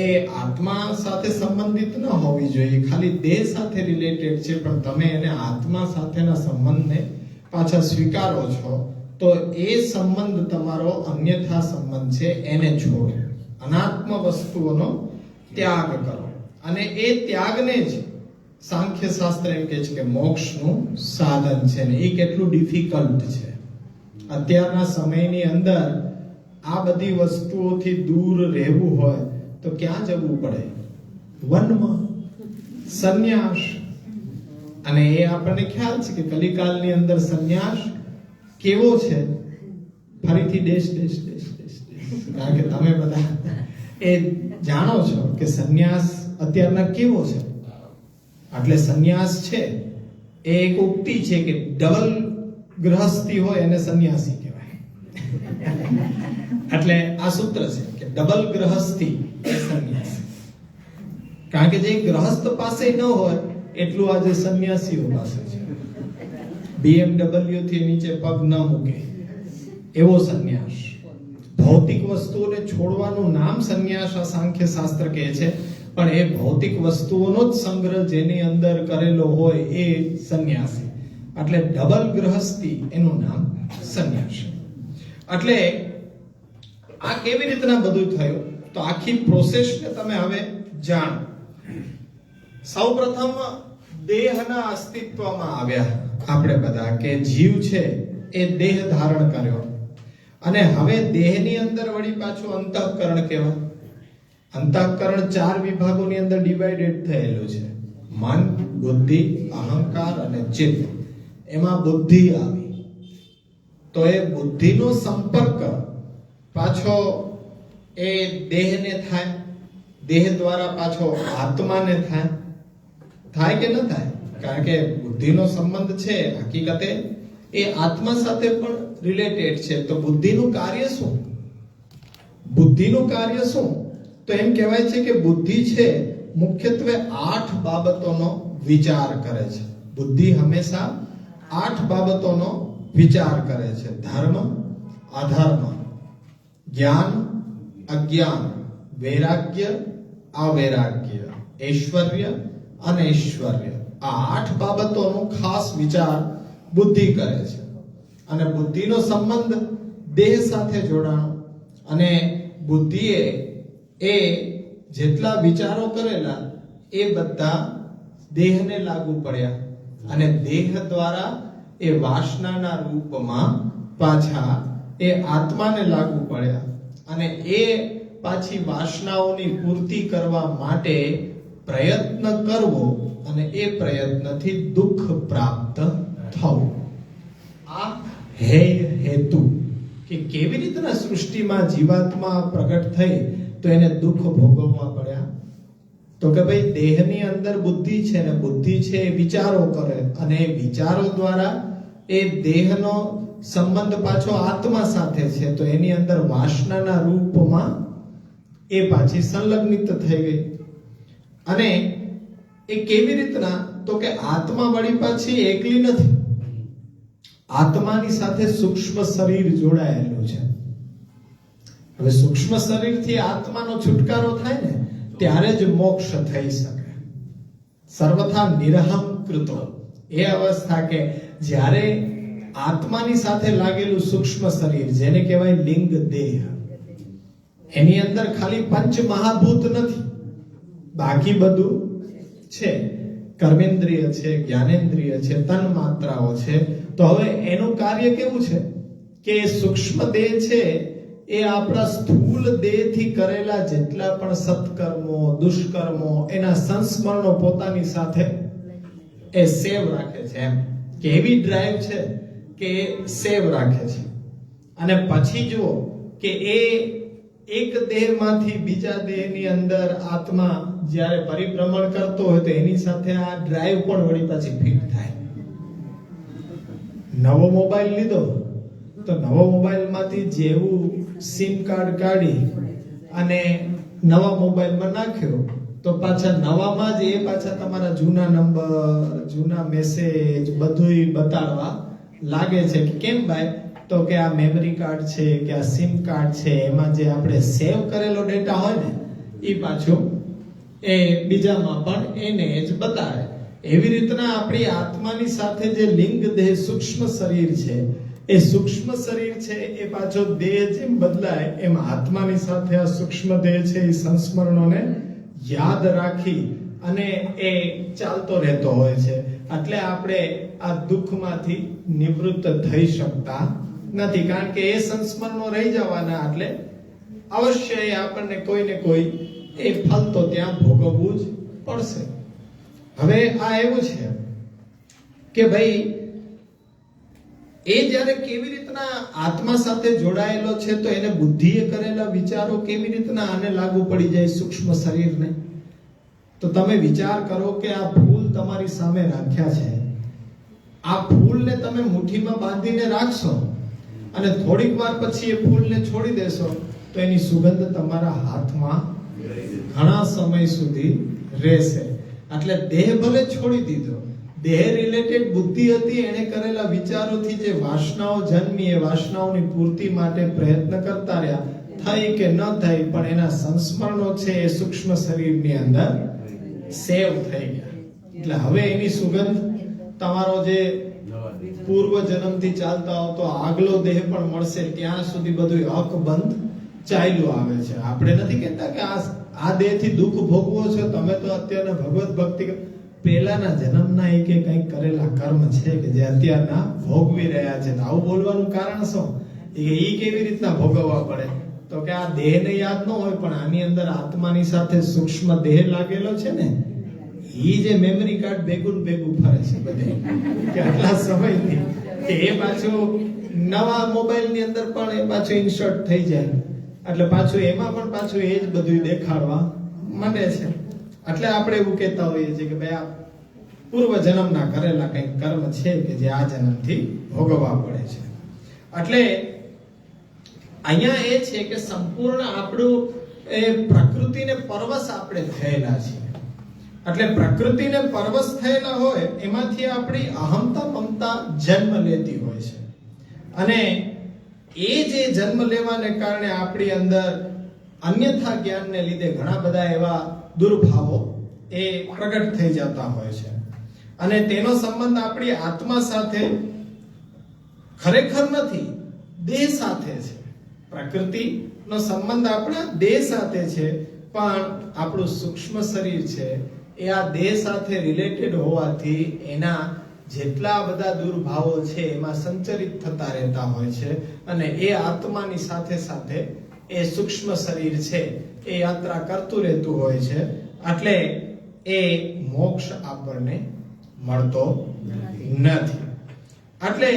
એ આત્મા સાથે સંબંધિત ન હોવી જોઈએ, ખાલી દેહ સાથે રિલેટેડ છે, પણ તમે એને આત્મા સાથેના સંબંધને પાછા સ્વીકારો છો તો એ સંબંધ તમારો અન્યથા સંબંધ છે, એને છોડો, અનાત્મ વસ્તુઓનો ત્યાગ કરો. અને એ ત્યાગને જ સાંખ્ય શાસ્ત્ર એમ કહે છે કે મોક્ષનું સાધન છે. ને એ કેટલું ડિફિકલ્ટ છે. અત્યારના સમયની અંદર આ બધી વસ્તુઓથી દૂર રહેવું હોય તો ક્યાં જવું પડે? વનમાં, સંન્યાસ. અને એ આપણને ખ્યાલ છે કે કલિકાલની અંદર સંન્યાસ કેવો છે? ફરીથી દેશ દેશ દેશ દેશ દેશ, કારણ કે તમે બધા એ જાણો છો કે સંન્યાસ અત્યારના કેવો છે. એટલે સંન્યાસ છે એ એક ઉક્તિ છે કે ડબલ ગૃહસ્થી હોય એને સંન્યાસી કહેવાય. એટલે આ સૂત્ર છે કે ડબલ ગૃહસ્થી એ સંન્યાસી. કારણ કે જે ગૃહસ્થ પાસે ન હોય એટલું આજે સંન્યાસીઓ પાસે છે. BMW થી નીચે પગ ન મૂકે એવો સંન્યાસ. ભૌતિક વસ્તુઓને છોડવાનું નામ સંન્યાસ આ સાંખ્ય શાસ્ત્ર કહે છે, પણ એ ભૌતિક વસ્તુઓનો જ સંગ્રહ જેની અંદર કરેલો હોય એ સંન્યાસી. એટલે ડબલ ગ્રહસ્થી એનું નામ સંન્યાસ. એટલે આ કેવી રીતના બધું થયું તો આખી પ્રોસેસને તમે હવે જાણો. સૌપ્રથમ દેહના અસ્તિત્વમાં આવ્યા આપણે બધા કે જીવ છે એ દેહ ધારણ કર્યો અને હવે દેહની અંદર વળી પાછું અંતઃકરણ કહેવાય. અંતઃકરણ 4 વિભાગોની અંદર ડિવાઇડેડ થયેલું છે. મન, બુદ્ધિ, અહંકાર અને ચિત્ત. એમાં બુદ્ધિ આવી તો એ બુદ્ધિનો સંપર્ક પાછો એ દેહને થાય, દેહ દ્વારા પાછો આત્માને થાય કે ન થાય? કારણ કે બુદ્ધિનો સંબંધ છે હકીકતે એ આત્મા સાથે પણ રિલેટેડ છે. તો બુદ્ધિનું કાર્ય શું? બુદ્ધિનું કાર્ય શું? તો એમ કહેવાય છે કે બુદ્ધિ છે મુખ્યત્વે 8 બાબતોનો વિચાર કરે છે. બુદ્ધિ હંમેશા 8 બાબતોનો વિચાર કરે છે. ધર્મ, અધર્મ, જ્ઞાન, અજ્ઞાન, વૈરાગ્ય, અવૈરાગ્ય, ઐશ્વર્ય, અનૈશ્વર્ય. આ 8 બાબતોનો ખાસ વિચાર બુદ્ધિ કરે છે. અને બુદ્ધિનો સંબંધ દેહ સાથે જોડાણો અને બુદ્ધિએ એ જેટલા વિચારો કરેલા એ બધા દેહને લાગુ પડ્યા અને દેહ દ્વારા એ વાસનાના રૂપમાં પાછા એ આત્માને લાગુ પડ્યા અને એ પાછી વાસનાઓની પૂર્તિ કરવા માટે પ્રયત્ન કરવો અને એ પ્રયત્નથી દુઃખ પ્રાપ્ત થવું. આ હેતુ કે કેવી રીતના સૃષ્ટિમાં જીવાત્મા પ્રગટ થઈ તો એને દુઃખ ભોગવવા પડ્યા. તો કે ભાઈ દેહની અંદર બુદ્ધિ છે ને બુદ્ધિ છે એ વિચારો કરે અને એ વિચારો દ્વારા એ દેહનો સંબંધ પાછો આત્મા સાથે છે તો એની અંદર વાસનાના રૂપમાં એ પાછી સંલગ્નિત થઈ ગઈ. અને એ કેવી રીતના તો કે આત્મા વળી પાછી એકલી નથી. આત્માની સાથે સૂક્ષ્મ શરીર જોડાયેલું છે. હવે સૂક્ષ્મ શરીરથી આત્માનો છુટકારો થાય ને ત્યારે જ મોક્ષ થઈ શકે. સર્વથા નિરહંકૃતો એ અવસ્થા કે જ્યારે આત્માની સાથે લાગેલું સૂક્ષ્મ શરીર જેને કહેવાય લિંગ દેહ, એની અંદર ખાલી પંચ મહાભૂત નથી, બાકી બધું છે. કર્મેન્દ્રિય છે, જ્ઞાનેન્દ્રિય છે, તન માત્રાઓ છે. તો હવે એનું કાર્ય કેવું છે કે સૂક્ષ્મ દેહ છે એ આપણા સ્થૂલ દેહથી કરેલા જેટલા પણ સત્કર્મો, દુષ્કર્મો, એના સંસ્મરણો પોતાની સાથે એ સેવ રાખે છે. એમ કે એવી ડ્રાઈવ છે કે સેવ રાખે છે. અને પછી જુઓ કે એ એક દેહમાંથી બીજા દેહની અંદર આત્મા જ્યારે પરિભ્રમણ કરતો હોય તો એની સાથે આ ડ્રાઈવ પણ વળી પાછી ફિટ થાય. નવો મોબાઈલ લીધો તો નવો મોબાઈલમાંથી જેવું સિમ કાર્ડ કાઢી અને નવા મોબાઈલમાં નાખ્યો તો પાછા નવામાં જ એ પાછા તમારા જૂના નંબર, જૂના મેસેજ બધુંય બતાડવા લાગે છે. કેમ ભાઈ? તો કે આ મેમરી કાર્ડ છે કે આ સિમ કાર્ડ છે એમાં જે આપણે સેવ કરેલો ડેટા હોય ને એ પાછો એ બીજામાં પણ એને જ બતાવે. એવી રીતના આપણી આત્માની સાથે જે લિંગ દેહ સૂક્ષ્મ શરીર છે એ સૂક્ષ્મ શરીર છે એ પાછો દેહ જેમ બદલાય એમ આત્માની સાથે આ સૂક્ષ્મ દેહ છે એ સંસ્મરણોને યાદ રાખી અને એ ચાલતો રહેતો હોય છે. એટલે આપણે આ દુઃખમાંથી નિવૃત્ત થઈ શકતા નથી, કારણ કે એ સંસ્મરણો રહી જવાના. એટલે અવશ્ય એ આપણને કોઈ ને કોઈ એ ફલ તો ત્યાં ભોગવવું જ પડશે. હવે આ એવું છે કે ભાઈ એ જ્યારે કેવી રીતના આત્મા સાથે જોડાયેલો છે તો એને બુદ્ધિએ કરેલા વિચારો કેવી રીતના આને લાગુ પડી જાય સૂક્ષ્મ શરીરને. તો તમે વિચાર કરો કે આ ફૂલ તમારી સામે રાખ્યા છે, આ ફૂલને તમે મુઠ્ઠીમાં બાંધીને રાખશો અને થોડીક વાર પછી એ ફૂલને છોડી દેશો તો એની સુગંધ તમારા હાથમાં ઘણા સમય સુધી રહેશે. એટલે દેહ ભલે છોડી દીધો, દેહ રિલેટેડ બુદ્ધિ હતી, એને કરેલા વિચારોથી જે વાસનાઓ જન્મી એ વાસનાઓની પૂર્તિ માટે પ્રયત્ન કરતા રહ્યા, થઈ કે ન થઈ પણ એના સંસ્મરણો છે એ સૂક્ષ્મ શરીરની અંદર સેવ થઈ ગયા. એટલે હવે એની સુગંધ તમારો જે પૂર્વ જન્મથી ચાલતો આવતો આગલો દેહ પણ મળશે ત્યાં સુધી બધું અકબંધ ચાલ્યું આવે છે. આપણે નથી કહેતા કે આ દેહથી દુઃખ ભોગવો છો તમે, તો અત્યારના ભગવત ભક્તિ પહેલાના જન્મના એ કે કંઈક કરેલા કર્મ છે કે જે અત્યારના ભોગવી રહ્યા છે. આવું બોલવાનું કારણ શું? એ કેવી રીતના ભોગવવા પડે? તો કે આ દેહને યાદ ન હોય, પણ આની અંદર આત્માની સાથે સૂક્ષ્મ દેહ લાગેલો છે ને, એ જે મેમરી કાર્ડ ભેગું ફરે છે બધે કે આટલા સમયથી, કે એ પાછું નવા મોબાઈલ ની અંદર પણ એ પાછું ઇન્સર્ટ થઈ જાય, એટલે પાછું એમાં પણ પાછું એ જ બધું દેખાડવા માંડે છે. એટલે આપણે એવું કહેતા હોઈએ છીએ કે ભાઈ આ પૂર્વ જન્મના કરેલા કંઈક કર્મ છે કે જે આ જન્મથી ભોગવવા પડે છે. એટલે અહીંયા એ છે કે સંપૂર્ણ આપણું એ પ્રકૃતિને પરવશ આપણે થયેલા છીએ. એટલે પ્રકૃતિને પરવશ થયેલા હોય એમાંથી આપણી અહમતા મમતા જન્મ લેતી હોય છે, અને એ જે જન્મ લેવાને કારણે આપણી અંદર અન્યથા જ્ઞાનને લીધે ઘણા બધા એવા દુર્ભાવો એ પ્રગટ થઈ જતા હોય છે, અને તેનો સંબંધ આપણી આત્મા સાથે ખરેખર નથી, દેહ સાથે છે. પ્રકૃતિનો સંબંધ આપણા દેહ સાથે છે, પણ આપણું સૂક્ષ્મ શરીર છે એ આ દેહ સાથે રિલેટેડ હોવાથી એના જેટલા બધા દુર્ભાવો છે એમાં સંચરિત થતા રહેતા હોય છે, અને એ આત્માની સાથે સાથે એ સૂક્ષ્મ શરીર છે એ યાત્રા કરતું રહેતું હોય છે. એટલે એ મોક્ષ આપણને મળતો નથી. એટલે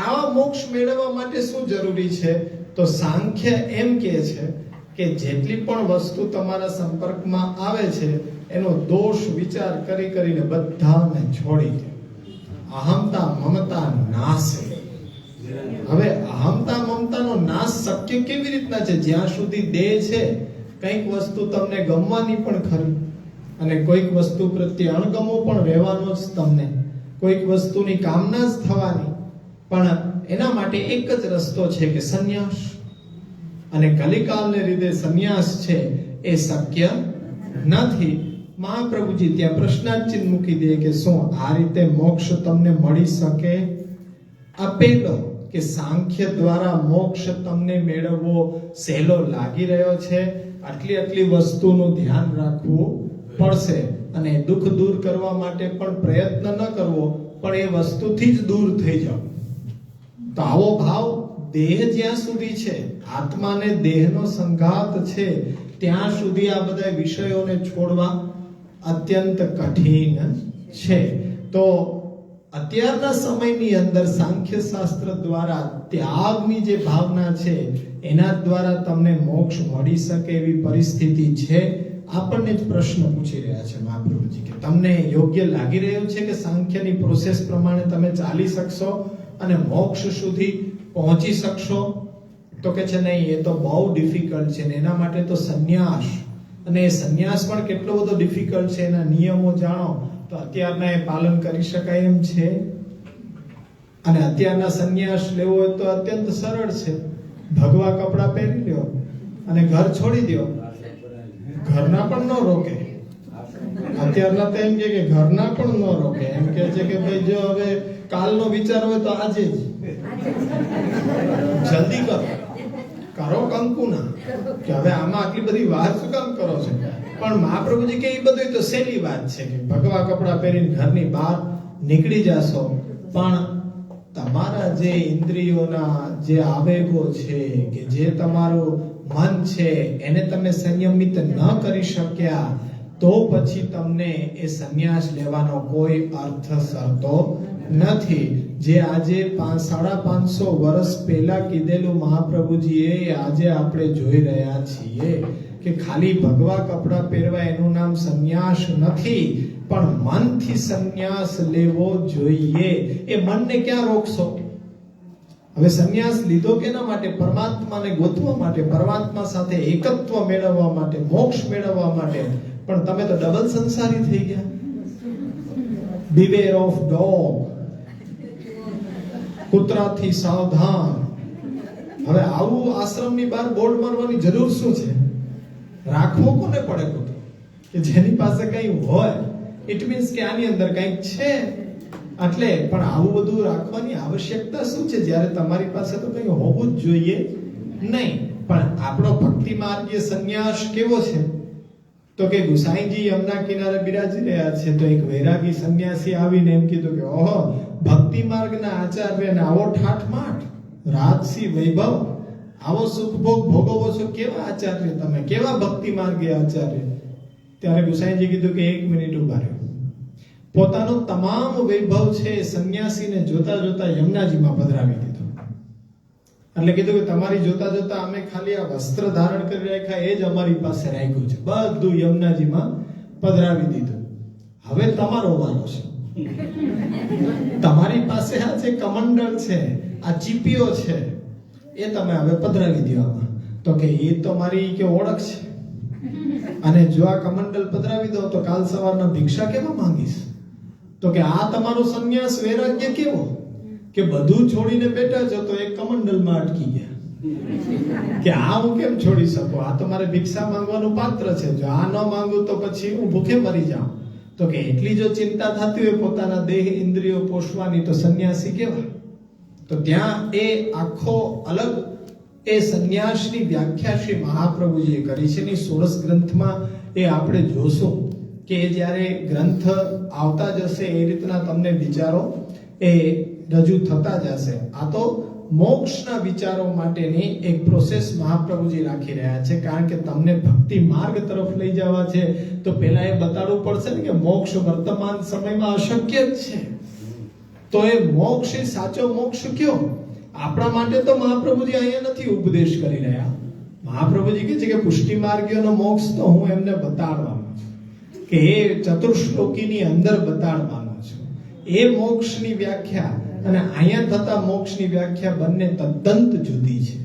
આ મોક્ષ મેળવવા માટે શું જરૂરી છે? તો સાંખ્ય એમ કહે છે કે જેટલી પણ વસ્તુ તમારા સંપર્કમાં આવે છે એનો દોષ વિચાર કરીને બધાને છોડી દો. અહમતા મમતા નાશે. હવે અહમતા મમતાનો નાશ શક્ય કેવી રીતના છે? જ્યાં સુધી દેહ છે, કંઈક વસ્તુ તમને ગમવાની પણ ખરી, અને કોઈક વસ્તુ પ્રત્યે અણગમો પણ રહેવાનો જ તમને, કોઈક વસ્તુની કામના જ થવાની, પણ એના માટે એક જ રસ્તો છે કે સંન્યાસ. અને કલિકાલને લીધે સંન્યાસ છે એ શક્ય નથી. મહાપ્રભુજી ત્યાં પ્રશ્નાર્થ મૂકી દે કે શું આ રીતે મોક્ષ તમને મળી શકે? આપેલો કે સાંખ્ય દ્વારા મોક્ષ તમને મેળવવો સહેલો લાગી રહ્યો છે, આટલી વસ્તુનું ધ્યાન રાખવું પડશે, અને દુઃખ દૂર કરવા માટે પણ પ્રયત્ન ન કરવો, પણ એ વસ્તુથી જ દૂર થઈ જાઓ. તો આવો ભાવ દેહ જ્યાં સુધી છે, આત્માને દેહનો સંઘાત છે, ત્યાં સુધી આ બધા વિષયોને છોડવા અત્યંત કઠિન છે. તો અત્યારના સમયની અંદર સાંખ્ય શાસ્ત્ર દ્વારા ત્યાગની જે ભાવના છે એના દ્વારા તમને મોક્ષ મળી શકે એવી પરિસ્થિતિ છે. આપણને જ પ્રશ્ન પૂછી રહ્યા છે મહાપ્રભુજી કે તમને યોગ્ય લાગી રહ્યું છે કે સાંખ્યની પ્રોસેસ પ્રમાણે તમે ચાલી શકશો અને મોક્ષ સુધી પહોંચી શકશો? તો કે છે નહીં, એ તો બહુ ડિફિકલ્ટ છે, ને એના માટે તો સંન્યાસ, અને એ સંન્યાસ પણ કેટલો બધો ડિફિકલ્ટ છે, એના નિયમો જાણો તો અત્યારના એ પાલન કરી શકાય એમ છે. અને અત્યારના સંન્યાસ લેવો હોય તો અત્યંત સરળ છે. ભગવા કપડા પહેરી લ્યો અને ઘર છોડી દો, ઘરના પણ ન રોકે. અત્યારના તો એમ કે ઘરના પણ ન રોકે, એમ કે છે કે ભાઈ જો હવે કાલનો વિચાર હોય તો આજે જ જલ્દી કરો કંકુના, કે હવે આમાં આટલી બધી વાત શું કામ કરો છો? પણ મહાપ્રભુજી કે એ બધું તો સહેલી વાત છે કે ભગવા કપડા પહેરીને ઘરની બહાર નીકળી જાશો, પણ તમારા જે ઇન્દ્રિયોના જે આવેગો છે, કે જે તમારું મન છે, એને તમે સંયમિત ન કરી શક્યા તો પછી તમને એ સંન્યાસ લેવાનો કોઈ અર્થ સરતો નથી. જે આજે 550 વર્ષ પહેલા કીધેલું મહાપ્રભુજીએ આજે આપણે જોઈ રહ્યા છીએ કે ખાલી ભગવા કપડા પહેરવા એનું નામ સંન્યાસ નથી, પણ મનથી સંન્યાસ લેવો જોઈએ. એ મનને ક્યાં રોકશો? હવે સંન્યાસ લીધો કેના માટે? પરમાત્માને ગોતવા માટે, પરમાત્મા સાથે એકત્વ મેળવવા માટે, મોક્ષ મેળવવા માટે. પણ તમે તો ડબલ સંસારી થઈ ગયા. બીવેર ઓફ ડોગ, કૂતરાથી સાવધાન. હવે આવું આશ્રમની બહાર બોર્ડ મારવાની જરૂર શું છે? રાખવો કોને પડે કૂતરો? કે જેની પાસે કંઈ હોય, ઇટ મીન્સ કે આની અંદર કંઈક છે. એટલે પણ આવું બધું રાખવાની આવશ્યકતા શું છે જ્યારે તમારી પાસે તો કંઈ હોવું જ જોઈએ નહીં. પણ આપણો ભક્તિ માર્ગીય સંન્યાસ કેવો છે? તો કે ગુસાઈજી યમુના કિનારે બિરાજી રહ્યા છે તો એક વૈરાગી સંન્યાસી આવીને એમ કીધું કે ઓહો, ભક્તિ માર્ગના આચાર્યને આવો ઠાઠમાઠ, રાજસી વૈભવ, આવો સુખભોગ ભોગવો છો, કેવા આચાર્ય તમે, કેવા ભક્તિ માર્ગીય આચાર્ય? ત્યારે ગુસાઈજી કીધું કે 1 મિનિટ ઉભા રહો. પોતાનો તમામ વૈભવ છે એ સંન્યાસીને જોતા જોતા યમુનાજીમાં પધરાવી દીધો. એટલે કીધું કે તમારી જોતા જોતા અમે ખાલી આ વસ્ત્ર ધારણ કરી રાખ્યા એ જ અમારી પાસે રાખ્યું છે, બધું યમુનાજીમાં પધરાવી દીધું. હવે તમારો વારો છે. તમારી પાસે આ જે કમંડળ છે, આ ચીપીઓ છે, એ તમે હવે પધરાવી દો આમાં. તો કે એ તો મારી કે ઓળખ છે, અને જો આ કમંડલ પધરાવી દો તો કાલ સવારના ભિક્ષા કેવા માંગીશ? તો કે આ તમારો સંન્યાસ વૈરાગ્ય કેવો કે બધું છોડીને બેઠા છો તો એક કમંડલમાં અટકી ગયા કે આ હું કેમ છોડી શકું? આ તો મારે ભિક્ષા માંગવાનું પાત્ર છે, જો આ ન માંગુ તો પછી હું ભૂખે મરી જાઉં. તો કે એટલી જો ચિંતા થતી હોય પોતાના દેહ ઇન્દ્રિયો પોષવાની તો સંન્યાસી કેવા? તો ત્યાં એ આખો અલગ એ સંન્યાસની વ્યાખ્યા શ્રી મહાપ્રભુજીએ કરી છે. ની 16 ગ્રંથમાં એ આપણે જોશું કે જ્યારે ગ્રંથ આવતા જશે એ રીતના તમને વિચારો એ રજૂ થતા જશે. આ તો મોક્ષના વિચારો માટેની એક પ્રોસેસ મહાપ્રભુજી રાખી રહ્યા છે, કારણ કે તમને ભક્તિ માર્ગ તરફ લઈ જવા છે તો પહેલા એ બતાડવું પડશે ને કે મોક્ષ વર્તમાન સમયમાં અશક્ય જ છે. તો એ મોક્ષ એ સાચો મોક્ષ કયો? આપણા માટે તો મહાપ્રભુજી અહીંયા નથી ઉપદેશ કરી રહ્યા. મહાપ્રભુજી કહે છે કે પુષ્ટિ માર્ગીઓનો મોક્ષ તો હું એમને બતાડવાનો છું, કે એ ચતુર્શ્લોકીની અંદર બતાડવાનો છું. એ મોક્ષની વ્યાખ્યા અને અહીંયા થતા મોક્ષની વ્યાખ્યા બંને તદ્દન જુદી છે.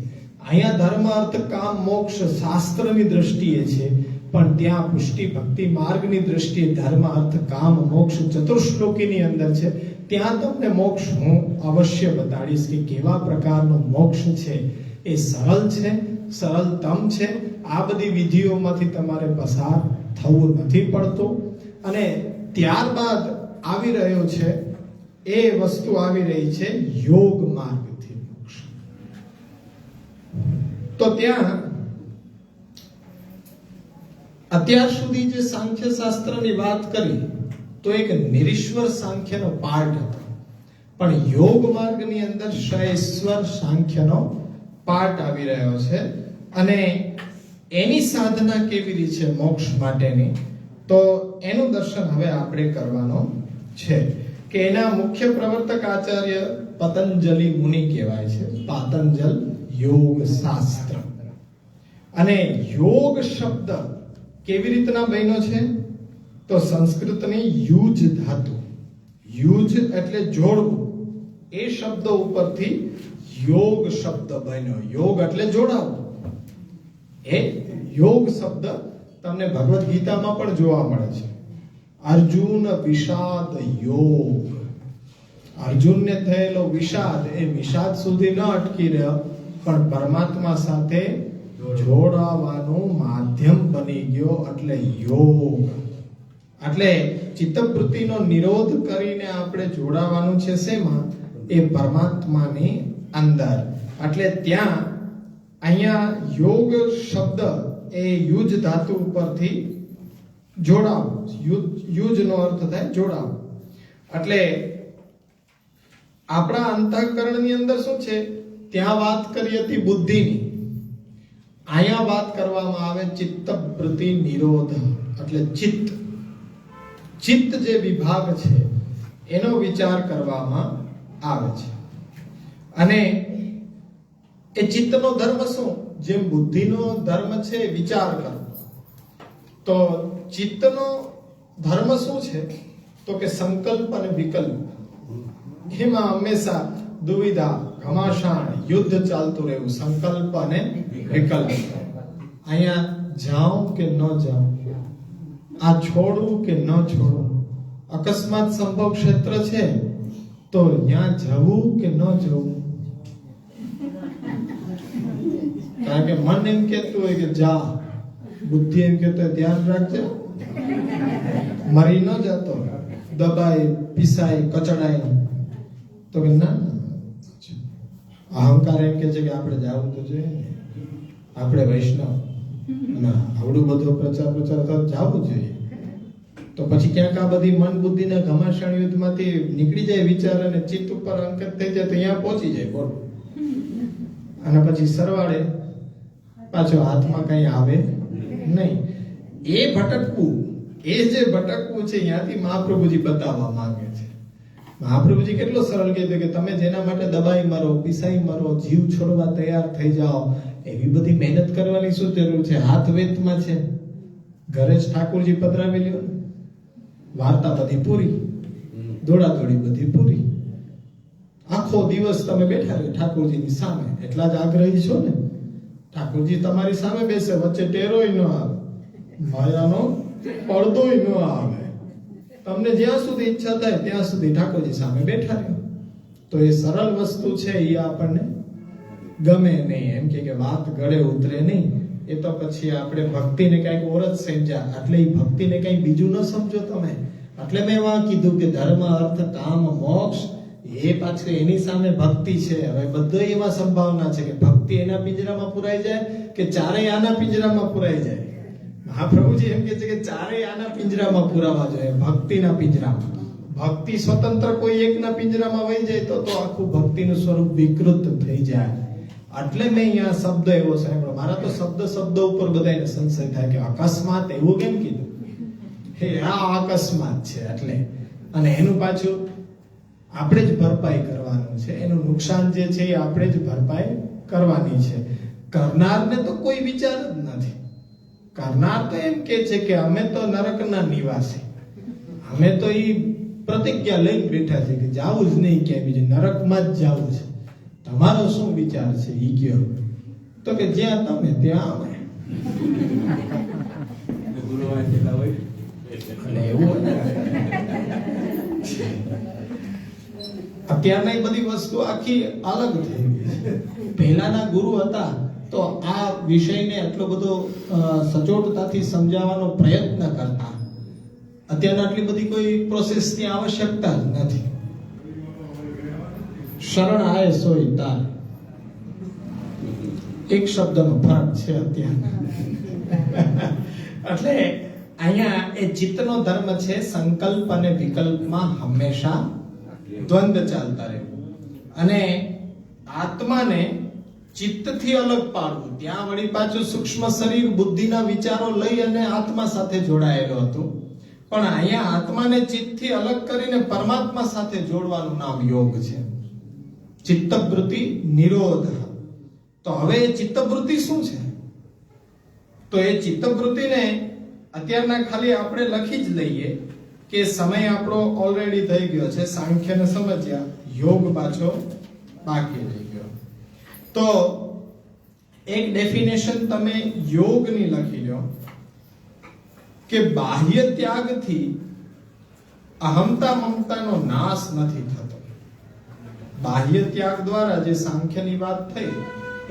અહીંયા ધર્મ અર્થ કામ મોક્ષ શાસ્ત્રની દ્રષ્ટિએ છે, પણ ત્યાં પુષ્ટિ ભક્તિ માર્ગની દ્રષ્ટિએ ધર્મ અર્થ કામ મોક્ષ ચતુર્શ્લોકીની અંદર છે. ત્યાં તમને મોક્ષ હું અવશ્ય બતાડીશ કે કેવા પ્રકારનો મોક્ષ છે. એ સરળ છે, સરળતમ છે. આ બધી વિધિઓમાંથી તમારે પસાર થવું નથી પડતું. અને ત્યારબાદ આવી રહ્યો છે એ વસ્તુ આવી રહી છે યોગ માર્ગથી મોક્ષ. તો ત્યાં અત્યાર સુધી જે સાંખ્ય શાસ્ત્રની વાત કરી તો એક નિરીશ્વર સાંખ્યનો પાર્ટ હતો, પણ યોગ માર્ગની અંદર સૈશ્વર સાંખ્યનો પાર્ટ આવી રહ્યો છે. અને એની સાધના કેવી રીતે છે મોક્ષ માટેની, તો એનું દર્શન હવે આપણે કરવાનો છે. કે એના મુખ્ય પ્રવર્તક આચાર્ય પતંજલિ મુનિ કહેવાય છે, પાતંજલ યોગ શાસ્ત્ર. અને યોગ શબ્દ કેવી રીતના બન્યો છે? તો સંસ્કૃતની યુજ ધાતુ, યુજ એટલે જોડવું, એ શબ્દ ઉપરથી યોગ શબ્દ બન્યો. યોગ એટલે જોડાવું. એ યોગ શબ્દ તમને ભગવદ ગીતામાં પણ જોવા મળે છે. અર્જુન વિષાદ યોગ, અર્જુનને થયેલો વિષાદ એ વિષાદ સુધી ન અટકી રહ્યો, પણ પરમાત્મા સાથે જોડાવાનું માધ્યમ બની ગયો, એટલે યોગ. એટલે ચિત્તવૃત્તિનો નિરોધ કરીને આપણે જોડાવાનું છે શેમાં? એ પરમાત્માની અંદર. એટલે ત્યાં અહીંયા યોગ શબ્દ એ યુજ ધાતુ ઉપરથી જોડાવું, યુજનો અર્થ થાય જોડાવું. એટલે આપણા અંતઃકરણની અંદર શું છે? ત્યાં વાત કરી હતી બુદ્ધિની, અહીંયા વાત કરવામાં આવે ચિત્તવૃત્તિ નિરોધ. એટલે ચિત્ત, ચિત્ત જે વિભાગ છે એનો વિચાર કરવામાં આવે છે. અને એ ચિત્તનો ધર્મ શું? જેમ બુદ્ધિનો ધર્મ છે વિચાર કરવો, તો ચિત્તનો ધર્મ શું છે? તો કે સંકલ્પ અને વિકલ્પ. એમાં હંમેશા દુવિધા, ઘમાસાણ, યુદ્ધ ચાલતું રહેવું, સંકલ્પ અને વિકલ્પ. અહીંયા જાઉં કે ન જાઉં, આ છોડવું કે ન છોડવું, અકસ્માત સંભવ ક્ષેત્ર છે તો ત્યાં જવું કે ન જવું. કારણ કે મન એમ કહેતું હોય કે જા, બુદ્ધિ એમ કહેતો હોય ધ્યાન રાખજે, મરી ન જતો. દબાય, પીસાય, કચડાય. તો કે ના, અહંકાર એમ કે છે કે આપણે જાવું તો જોઈએ ને, આપણે વૈષ્ણવ ના આવડું બધું પ્રચાર તો જાવું જોઈએ. તો પછી ક્યાંક આ બધી મન બુદ્ધિના ઘમાસાણ યુદ્ધમાંથી નીકળી જાય વિચાર અને ચિત્ત ઉપર અંકિત થઈ જાય તો અહીંયા પહોંચી જાય. બોલો. અને પછી સરવાળે પાછો હાથમાં કઈ આવે નહીં. એ ભટકવું, એ જે ભટકવું છે ત્યાંથી મહાપ્રભુજી બતાવવા માંગે છે. મહાપ્રભુજી કેટલો સરળ કીધું કે તમે જેના માટે દબાઈ મરો, પીસાઈ મરો, જીવ છોડવા તૈયાર થઈ જાઓ, એવી બધી મહેનત કરવાની શું જરૂર છે? હાથ વેતમાં છે. ઘરે જ ઠાકોરજી પધરાવી લ્યો, વાર્તા બધી પૂરી, દોડાદોડી બધી પૂરી. આખો દિવસ તમે બેઠા રહો ઠાકોરજીની સામે, એટલા જ આગ્રહી છો ને. ઠાકોરજી તમારી સામે બેસે, વચ્ચે ટેરોય ન આવે, માયાનો પડદોય ન આવે. તમને જ્યાં સુધી ઈચ્છા થાય ત્યાં સુધી ઠાકોરજી સામે બેઠા રહો. તો એ સરળ વસ્તુ છે, એ આપણને ગમે નહીં. એમ કે વાત ગળે ઉતરે નહીં. એ તો પછી આપણે ભક્તિને કઈક ઓરત સમજ્યા, એટલે એ ભક્તિને કઈ બીજું ન સમજો તમે. એટલે મેં એમાં કીધું કે ધર્મ, અર્થ, કામ, મોક્ષ એ પાછું એની સામે ભક્તિ છે. હવે બધો એવા સંભાવના છે કે ભક્તિ એના પિંજરામાં પુરાઈ જાય કે ચારેય આના પિંજરામાં પુરાઈ જાય. મહાપ્રભુજી એમ કે છે કે ચારેય આના પિંજરામાં પુરાવા જોઈએ, ભક્તિના પિંજરામાં. ભક્તિ સ્વતંત્ર કોઈ એકના પિંજરામાં વહી જાય તો આખું ભક્તિનું સ્વરૂપ વિકૃત થઈ જાય. એટલે મેં અહીંયા શબ્દ એવો સાંભળ્યો. મારા તો શબ્દ ઉપર બધાને સંશય થાય કે અકસ્માત એવું કેમ કીધું? હે આ અકસ્માત છે એટલે. અને એનું પાછું આપણે જ ભરપાઈ કરવાનું છે. એનું નુકસાન જે છે એ આપણે જ ભરપાઈ કરવાની છે. કરનારને તો કોઈ વિચાર જ નથી. કરનાર તો એમ કે છે કે અમે તો નરકના નિવાસી, અમે તો એ પ્રતિજ્ઞા લઈને બેઠા છે કે જાવું જ નહીં ક્યાંય બીજે, નરકમાં જ જાવું છે. તમારો શું વિચાર છે ઈ કયો? તો કે જ્યાં તમે ત્યાં અમે. અને એવું અત્યારના બધી વસ્તુ આખી અલગ થઈ ગઈ છે. પહેલાના ગુરુ હતા તો આ વિષયને એટલો બધો સચોટતાથી સમજાવવાનો પ્રયત્ન કરતા. અત્યારના આટલી બધી કોઈ પ્રોસેસની આવશ્યકતા જ નથી. શરણ આય સોય તાર, એક શબ્દનો ફરક છે અત્યારે. એટલે અહીંયા એ ચિત્તનો ધર્મ છે, સંકલ્પ અને વિકલ્પમાં હંમેશા દ્વંદ ચાલતા રહેવું. અને આત્માને ચિત્તથી અલગ પાડવું. ત્યાં વળી પાછું સૂક્ષ્મ શરીર બુદ્ધિના વિચારો લઈ અને આત્મા સાથે જોડાયેલો હતું. પણ અહીંયા આત્માને ચિત્તથી અલગ કરીને પરમાત્મા સાથે જોડવાનું નામ યોગ છે. ચિત્તવૃત્તિ નિરોધ. તો હવે એ ચિત્તવૃત્તિ શું છે? તો એ ચિત્તવૃત્તિને અત્યારના ખાલી આપણે લખી જ લઈએ કે સમય આપણો ઓલરેડી થઈ ગયો છે. સાંખ્યને સમજ્યા, યોગ પાછો બાકી રહી ગયો. તો એક ડેફિનેશન તમે યોગની લખી લો કે બાહ્ય ત્યાગથી અહમતા મમતાનો નાશ નથી થતો. બાહ્ય ત્યાગ દ્વારા જે સાંખ્યની વાત થઈ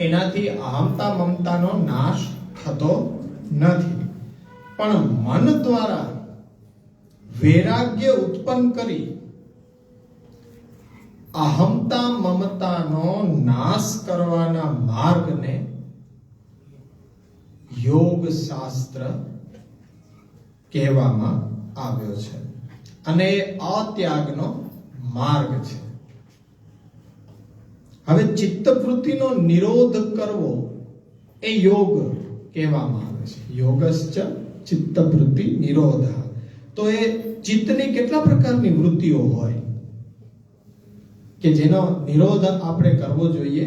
એનાથી અહમતા મમતાનો નાશ થતો નથી. પણ મન દ્વારા વૈરાગ્ય ઉત્પન્ન કરી અહમતા મમતાનો નાશ કરવાના માર્ગને યોગ શાસ્ત્ર કહેવામાં આવ્યો છે. અને અત્યાગનો માર્ગ છે. હવે ચિત્તવૃત્તિનો નિરોધ કરવો એ યોગ કહેવામાં આવે છે. યોગશ્ચ ચિત્તવૃત્તિ નિરોધ. તો એ ચિત્તની કેટલા પ્રકારની વૃત્તિઓ હોય કે જેનો નિરોધ આપણે કરવો જોઈએ?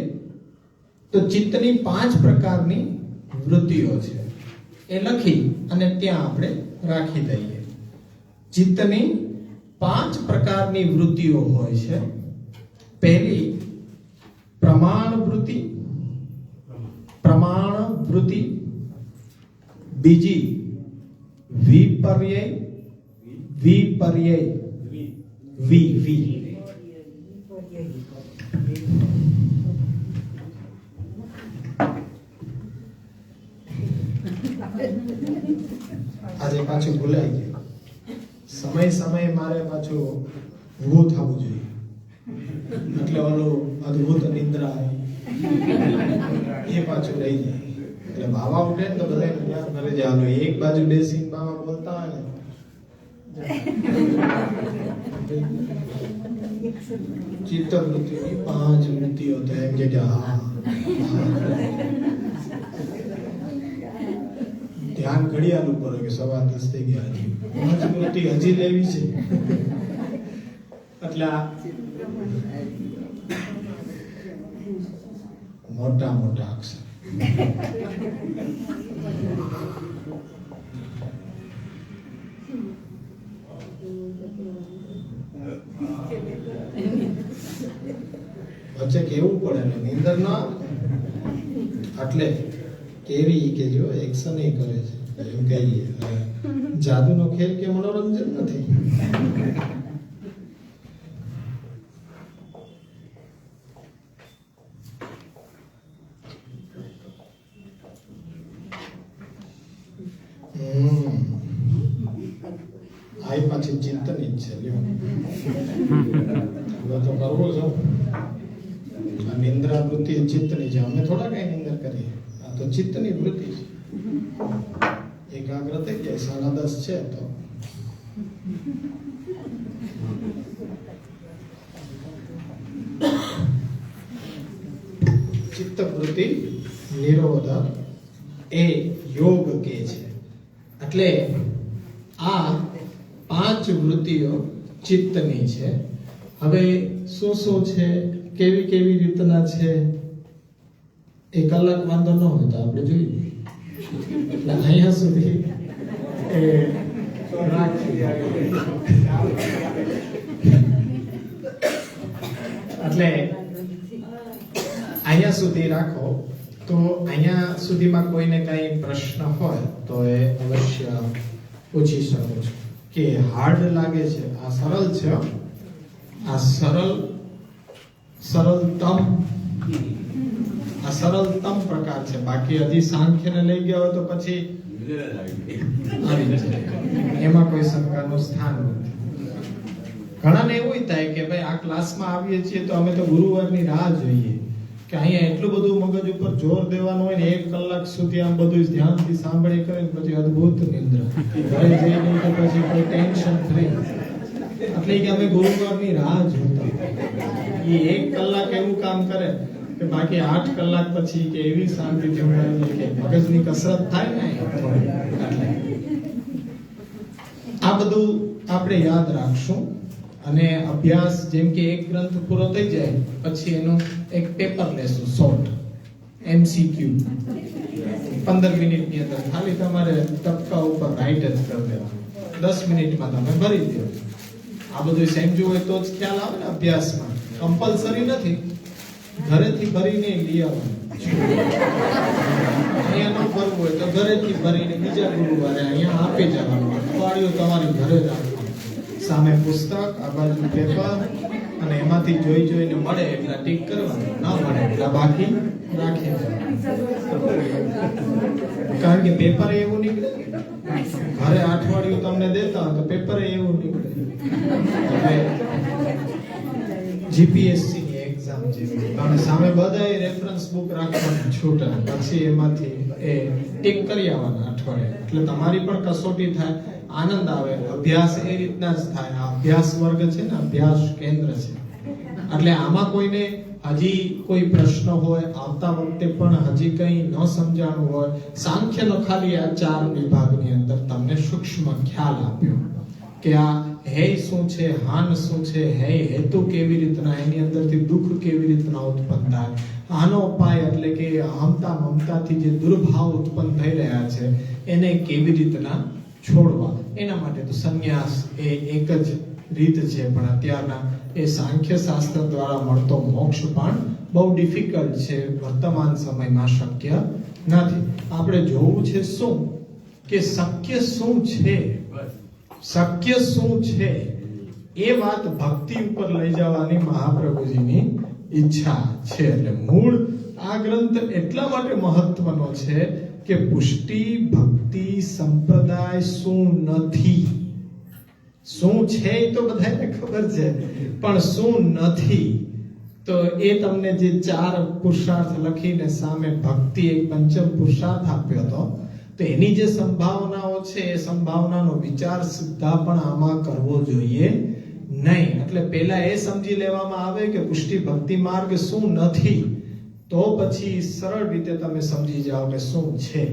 તો ચિત્તની 5 પ્રકારની વૃત્તિઓ છે. એ લખી અને ત્યાં આપણે રાખી દઈએ. ચિત્તની 5 પ્રકારની વૃત્તિઓ હોય છે. પહેલી પ્રમાણ વૃત્તિ. બીજી વિપર્યય. આજે પાછું ભૂલાઈ ગયું. સમય મારે પાછું ઊભું થવું જોઈએ, એટલે ઓલું અદ્ભુત નિંદ્રા એ પાછું રહી જાય. એટલે બાવા ઉઠે ને તો બધા ઘરે જવાનું, એક બાજુ બેસીને બાવા બોલતા હોય ને ચિત્ત વૃત્તિની 5 વૃત્તિઓ તો એમ કે હા ધ્યાન ઘડિયાળ ઉપર કે 10:15 થઈ ગયા, 5 વૃત્તિ હજી લેવી છે. એટલે આ મોટા મોટા અક્ષર. વચ્ચે કેવું પડે ને નીંદર ના એટલે કેવી કે જો એક્શન એ કરે છે એમ કહીએ. જાદુનો ખેલ કે મનોરંજન નથી. આઈ પાછી ચિંતન જ છે. લ્યો હવે તો કરવો છો. આ નિંદ્રા વૃત્તિ ચિત્તની છે. અમે થોડા કઈ નિંદર કરીએ, આ તો ચિત્તની વૃત્તિ છે. એકાગ્ર થઈ જાય 10:30 છે તો ચિત્ત વૃત્તિ નિરોધ એ યોગ કે છે. એટલે આ 5 વૃત્તિઓ ચિત્તની છે. હવે શું શું છે, કેવી કેવી રીતના છે, એ કલાક વાંધો ન હોય તો આપણે જોઈ લઈએ. એટલે અહીંયા સુધી એ એટલે અહીંયા સુધી રાખો. તો અહીંયા સુધીમાં કોઈને કઈ પ્રશ્ન હોય તો એ અવશ્ય પૂછી શકો છો. કે હાર્ડ લાગે છે, આ સરળ છે, આ સરળતમ પ્રકાર છે. બાકી હજી સાંખ્યને લઈ ગયા હોય તો પછી આવી જાય, એમાં કોઈ શંકાનું સ્થાન નથી. ઘણાને એવું થાય કે ભાઈ આ ક્લાસમાં આવીએ છીએ તો અમે તો ગુરુવારની રાહ જોઈએ કે અહીંયા એટલું બધું મગજ ઉપર જોર દેવાનું હોય ને 1 કલાક સુધી આમ બધું ધ્યાનથી સાંભળી કરે ને પછી અદ્ભુત નિંદ્રા, ઘરે જઈને તો પછી કોઈ ટેન્શન ફ્રી. એટલે કે અમે ગુરુવારની રાહ જોતા. એ 1 કલાક એવું કામ કરે કે બાકી 8 કલાક પછી કે એવી શાંતિથી ઊંઘાય કે મગજની કસરત થાય ને. એટલે આ બધું આપણે યાદ રાખશું. અને અભ્યાસ જેમ કે એક ગ્રંથ પૂરો થઈ જાય પછી એનું એક પેપર લેશું, શોર્ટ MCQ 15 મિનિટની અંદર ખાલી તમારે ટપકા ઉપર રાઈટ જ કરી દેવાનું, 10 મિનિટમાં તમે ભરી દો. આ બધું સમજવું હોય તો જ ખ્યાલ આવે ને અભ્યાસમાં. કમ્પલસરી નથી, ઘરેથી ભરીને લઈ આવવાનું. અહીંયા ન ભરવું હોય તો ઘરેથી ભરીને બીજા ગુરુવારે અહીંયા આપી જવાનું. અઠવાડિયું તમારી ઘરે રાખવાનું. સામે પુસ્તક, આ બાજુ પેપર, અને એમાંથી જોઈને મળે એટલા ટીક કરવાનું, ના મળે એટલા બાકી રાખી દેવાનું. કારણ કે પેપર એવું નીકળે, ઘરે અઠવાડિયું તમને દેતા હોય તો પેપર એવું નીકળે. જીપીએસસી ની એક્ઝામ જેવી અને સામે બધાય રેફરન્સ બુક રાખવાની છૂટ, પછી એમાંથી એ ટીક કરી આવવાના અઠવાડિયે. એટલે તમારી પણ કસોટી થાય, આનંદ આવે. અભ્યાસ એ રીતના જ થાય. આ અભ્યાસ વર્ગ છે ને, અભ્યાસ કેન્દ્ર છે. એટલે આમાં કોઈને હજી કોઈ પ્રશ્ન હોય, આવતા વખતે પણ હજી કંઈ ન સમજાણું હોય, સાંખ્યનો ખાલી આ 4 વિભાગની અંદર તમને સૂક્ષ્મ ખ્યાલ આપ્યો કે આ હે શું છે, હાન શું છે, હે હેતુ કેવી રીતના, એની અંદરથી દુઃખ કેવી રીતના ઉત્પન્ન થાય, આનો ઉપાય એટલે કે અહમતા મમતાથી જે દુર્ભાવ ઉત્પન્ન થઈ રહ્યા છે એને કેવી રીતના છોડવા. એના માટે તો સંન્યાસ એ એક જ રીત છે. પણ અત્યારના એ સાંખ્ય શાસ્ત્ર દ્વારા મળતો મોક્ષ પણ બહુ ડિફિકલ્ટ છે, વર્તમાન સમયમાં શક્ય નથી. આપણે જોવું છે શું કે શક્ય શું છે, શક્ય શું છે એ વાત ભક્તિ ઉપર લઈ જવાની મહાપ્રભુજીની ઈચ્છા છે. એટલે મૂળ આ ગ્રંથ એટલા માટે મહત્વનો છે કે પુષ્ટિ ભક્તિ સંપ્રદાય શું નથી, શું છે એ તો બધાને ખબર છે, પણ શું નથી તો એ તમને જે 4 પુરુષાર્થ લખીને સામે ભક્તિ એક પંચમ પુરુષાર્થ આપ્યો હતો, તો એની જે સંભાવનાઓ છે એ સંભાવનાનો વિચાર સીધા પણ આમાં કરવો જોઈએ નહીં. એટલે પહેલા એ સમજી લેવામાં આવે કે પુષ્ટિ ભક્તિ માર્ગ શું નથી, તો પછી સરળ રીતે તમે સમજી જાઓ કે શું છે.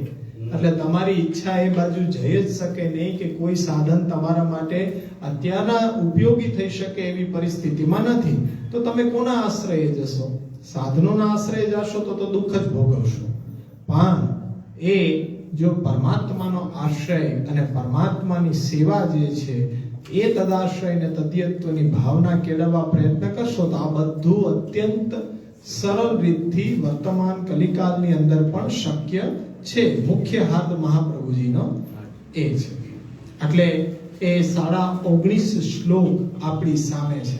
એટલે તમારી ઈચ્છા એ બાજુ જઈ જ શકે નહીં કે કોઈ સાધન તમારા માટે અત્યારના ઉપયોગી થઈ શકે એવી પરિસ્થિતિમાં નથી, તો તમે કોના આશ્રયે જશો? સાધનોના આશ્રયે જશો તો દુઃખ જ ભોગવશો. પણ એ જો પરમાત્માનો આશ્રય અને પરમાત્માની સેવા જે છે એ તદાશ્રય ને તદ્યત્વની ભાવના કેળવવા પ્રયત્ન કરશો તો આ બધું અત્યંત સરળ રીતથી વર્તમાન કલિકાલની અંદર પણ શક્ય છે. મુખ્ય હાથ મહાપ્રભુજીનો એ છે. એટલે એ 19.5 શ્લોક આપણી સામે છે.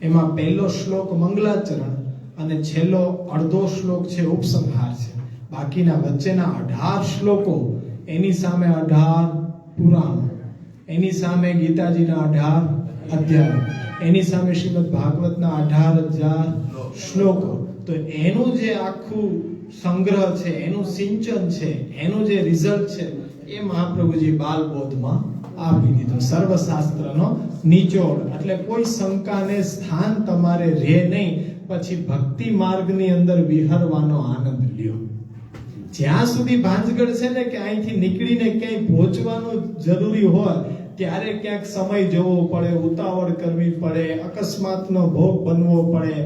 એમાં પહેલો શ્લોક મંગલાચરણ અને છેલ્લો અડધો શ્લોક છે ઉપસંહાર છે. બાકીના વચ્ચેના 18 શ્લોકો એની સામે 18 પુરાણ, એની સામે ગીતાજીના 18 અધ્યાય, એની સામે શ્રીમદ ભાગવતના 18,000 શ્લોકો. તો એનું જે આખું સંગ્રહ છે, એનું સિંચન છે, એનું જે રિઝલ્ટ છે એ મહાપ્રભુજી બાલબોધમાં આપી દીધો. સર્વશાસ્ત્રનો નિચોડ. એટલે કોઈ શંકાને સ્થાન તમારે રહે નહીં. પછી ભક્તિ માર્ગની અંદર વિહરવાનો આનંદ લ્યો. જ્યાં સુધી ભાંજગડ છે ને કે અહીંથી નીકળીને ક્યાંય પહોંચવાનું જરૂરી હોય ત્યારે ક્યાંક સમય જવો પડે, ઉતાવળ કરવી પડે, અકસ્માતનો ભોગ બનવો પડે,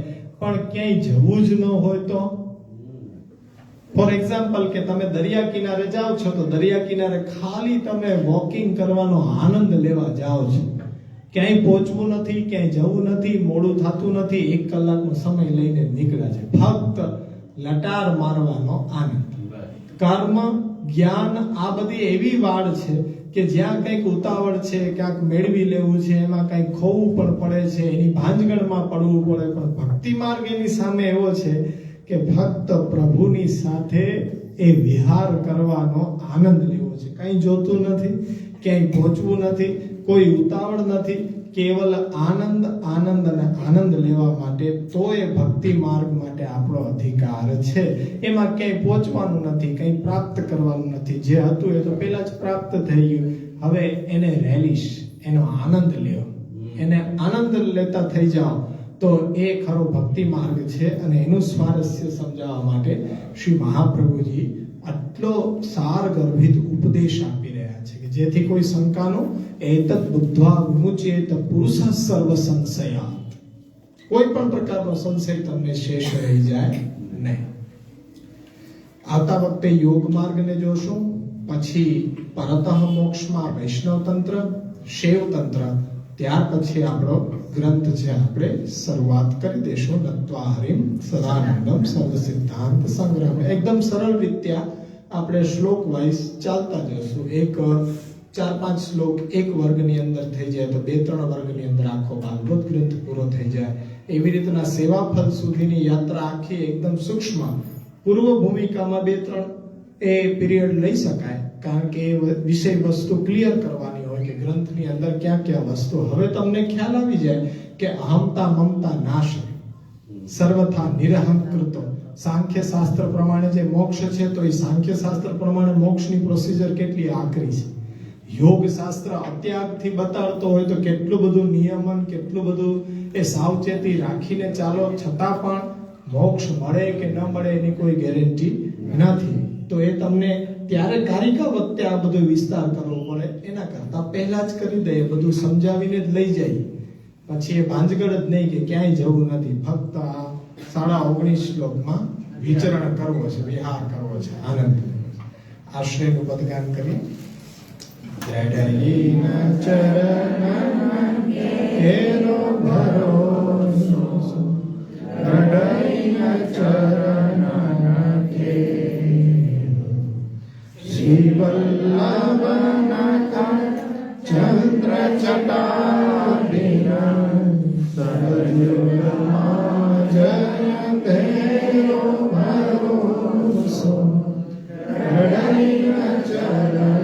પણ ક્યાંય જવું જ ન હોય તો ફોર એક્ઝામ્પલ કે તમે દરિયા કિનારે જાઓ છો તો દરિયા કિનારે ખાલી તમે વોકિંગ કરવાનો આનંદ લેવા જાઓ છો, ક્યાંય પહોંચવું નથી, ક્યાંય જવું નથી, મોડું થતું નથી, 1 કલાકનો સમય લઈને નીકળ્યા છે, ફક્ત લટાર મારવાનો આનંદ. કર્મ જ્ઞાન આ બધી એવી વાડ છે કે જ્યાં કંઈક ઉતાવળ છે, ક્યાંક મેળવી લેવું છે, એમાં કંઈક ખોવું પણ પડે છે, એની ભાંજગડમાં પડવું પડે. પણ ભક્તિ માર્ગ એની સામે એવો છે કે ફક્ત પ્રભુની સાથે એ વિહાર કરવાનો આનંદ લેવો છે. કંઈ જોતું નથી, ક્યાંય પહોંચવું નથી, કોઈ ઉતાવળ નથી, કેવલ આનંદ આનંદ અને આનંદ લેવા માટે. તો એ ભક્તિ માર્ગ માટે આપણો અધિકાર છે. એમાં ક્યાંય પહોંચવાનું નથી, કંઈ પ્રાપ્ત કરવાનું નથી. જે હતું એ તો પહેલા જ પ્રાપ્ત થઈ ગયું. હવે એને રેલિશ, એનો આનંદ લ્યો, એને આનંદ લેતા થઈ જાઓ તો એ ખરો ભક્તિ માર્ગ છે. અને એનું સ્વારસ્ય સમજાવવા માટે શ્રી મહાપ્રભુજી આટલો સાર ગર્ભિત ઉપદેશ આપી રહ્યા છે કે જેથી કોઈ શંકાનો એતત બુદ્ધ્વા વિમુચ્યેત પુરુષ સર્વ સંશયાત, કોઈ પણ પ્રકારનો સંશય તમને શેષ રહી જાય નહીં. આવતા વખતે યોગ માર્ગને જોશું, પછી પરતઃ મોક્ષમાં વૈષ્ણવ તંત્ર, શૈવ તંત્ર, ત્યાર પછી આપણો ગ્રંથ છે આપણે શરૂઆત કરી દેશું. નત્વા હરિમ સદાનંદમ સર્વ સિદ્ધાંત સંગ્રહ. એકદમ સરળ રીતે આપણે શ્લોક વાઇઝ ચાલતા જશું. 4-5 શ્લોક એક વર્ગની અંદર થઈ જાય તો 2-3 વર્ગની અંદર આખો ભાગવત ગ્રંથ પૂરો થઈ જાય. એવી રીતના સેવા ફલ સુધીની યાત્રા આખી એકદમ સૂક્ષ્મ પૂર્વ ભૂમિકામાં 2-3 એ પીરિયડ લઈ શકાય, કારણ કે વિષય વસ્તુ ક્લિયર કરવાની હોય કે ગ્રંથની અંદર ક્યાં ક્યાં વસ્તુ. હવે તમને ખ્યાલ આવી જાય કે અહમતા મમતા નાશ, સર્વથા નિરહંકૃતો. સાંખ્ય શાસ્ત્ર પ્રમાણે જે મોક્ષ છે તો એ સાંખ્ય શાસ્ત્ર પ્રમાણે મોક્ષની પ્રોસિજર કેટલી આકરી છે. યોગ શાસ્ત્ર અત્યાગથી બતાડતો હોય તો કેટલું બધું નિયમન, કેટલું બધું એ સાવચેતી રાખીને ચાલો, છતાં પણ મોક્ષ મળે કે ન મળે એની કોઈ ગેરંટી નથી. તો એ તમને ત્યારે કારિકા વખતે આ બધો વિસ્તાર કરવો પડે, એના કરતા પહેલા જ કરી દે, બધું સમજાવીને જ લઈ જાય. પછી એ ભાંજગડ જ નહીં કે ક્યાંય જવું નથી, ફક્ત આ 19.5 શ્લોકમાં વિચરણ કરવો છે, વિહાર કરવો છે, આનંદ. આશ્રયનું પદગાન કરીએ. જડયીના ચરણ કેરો ભરોસો, જડયીના ચરણ કેરો, શ્રી વલ્લભના ચંદ્ર ચટાબિના સરયુગમાં જય તેરો ભરોસો, જડયીના ચરણ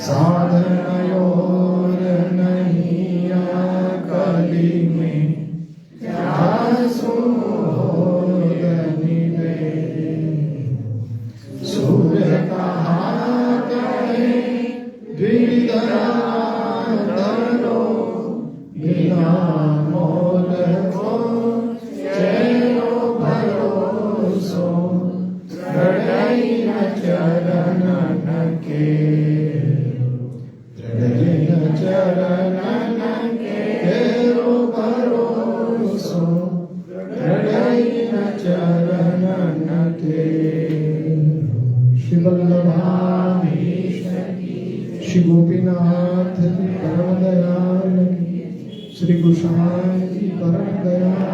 સાધુ श्री गोपीनाथ जी परम दयाल, श्री गोसाई जी परम दयाल।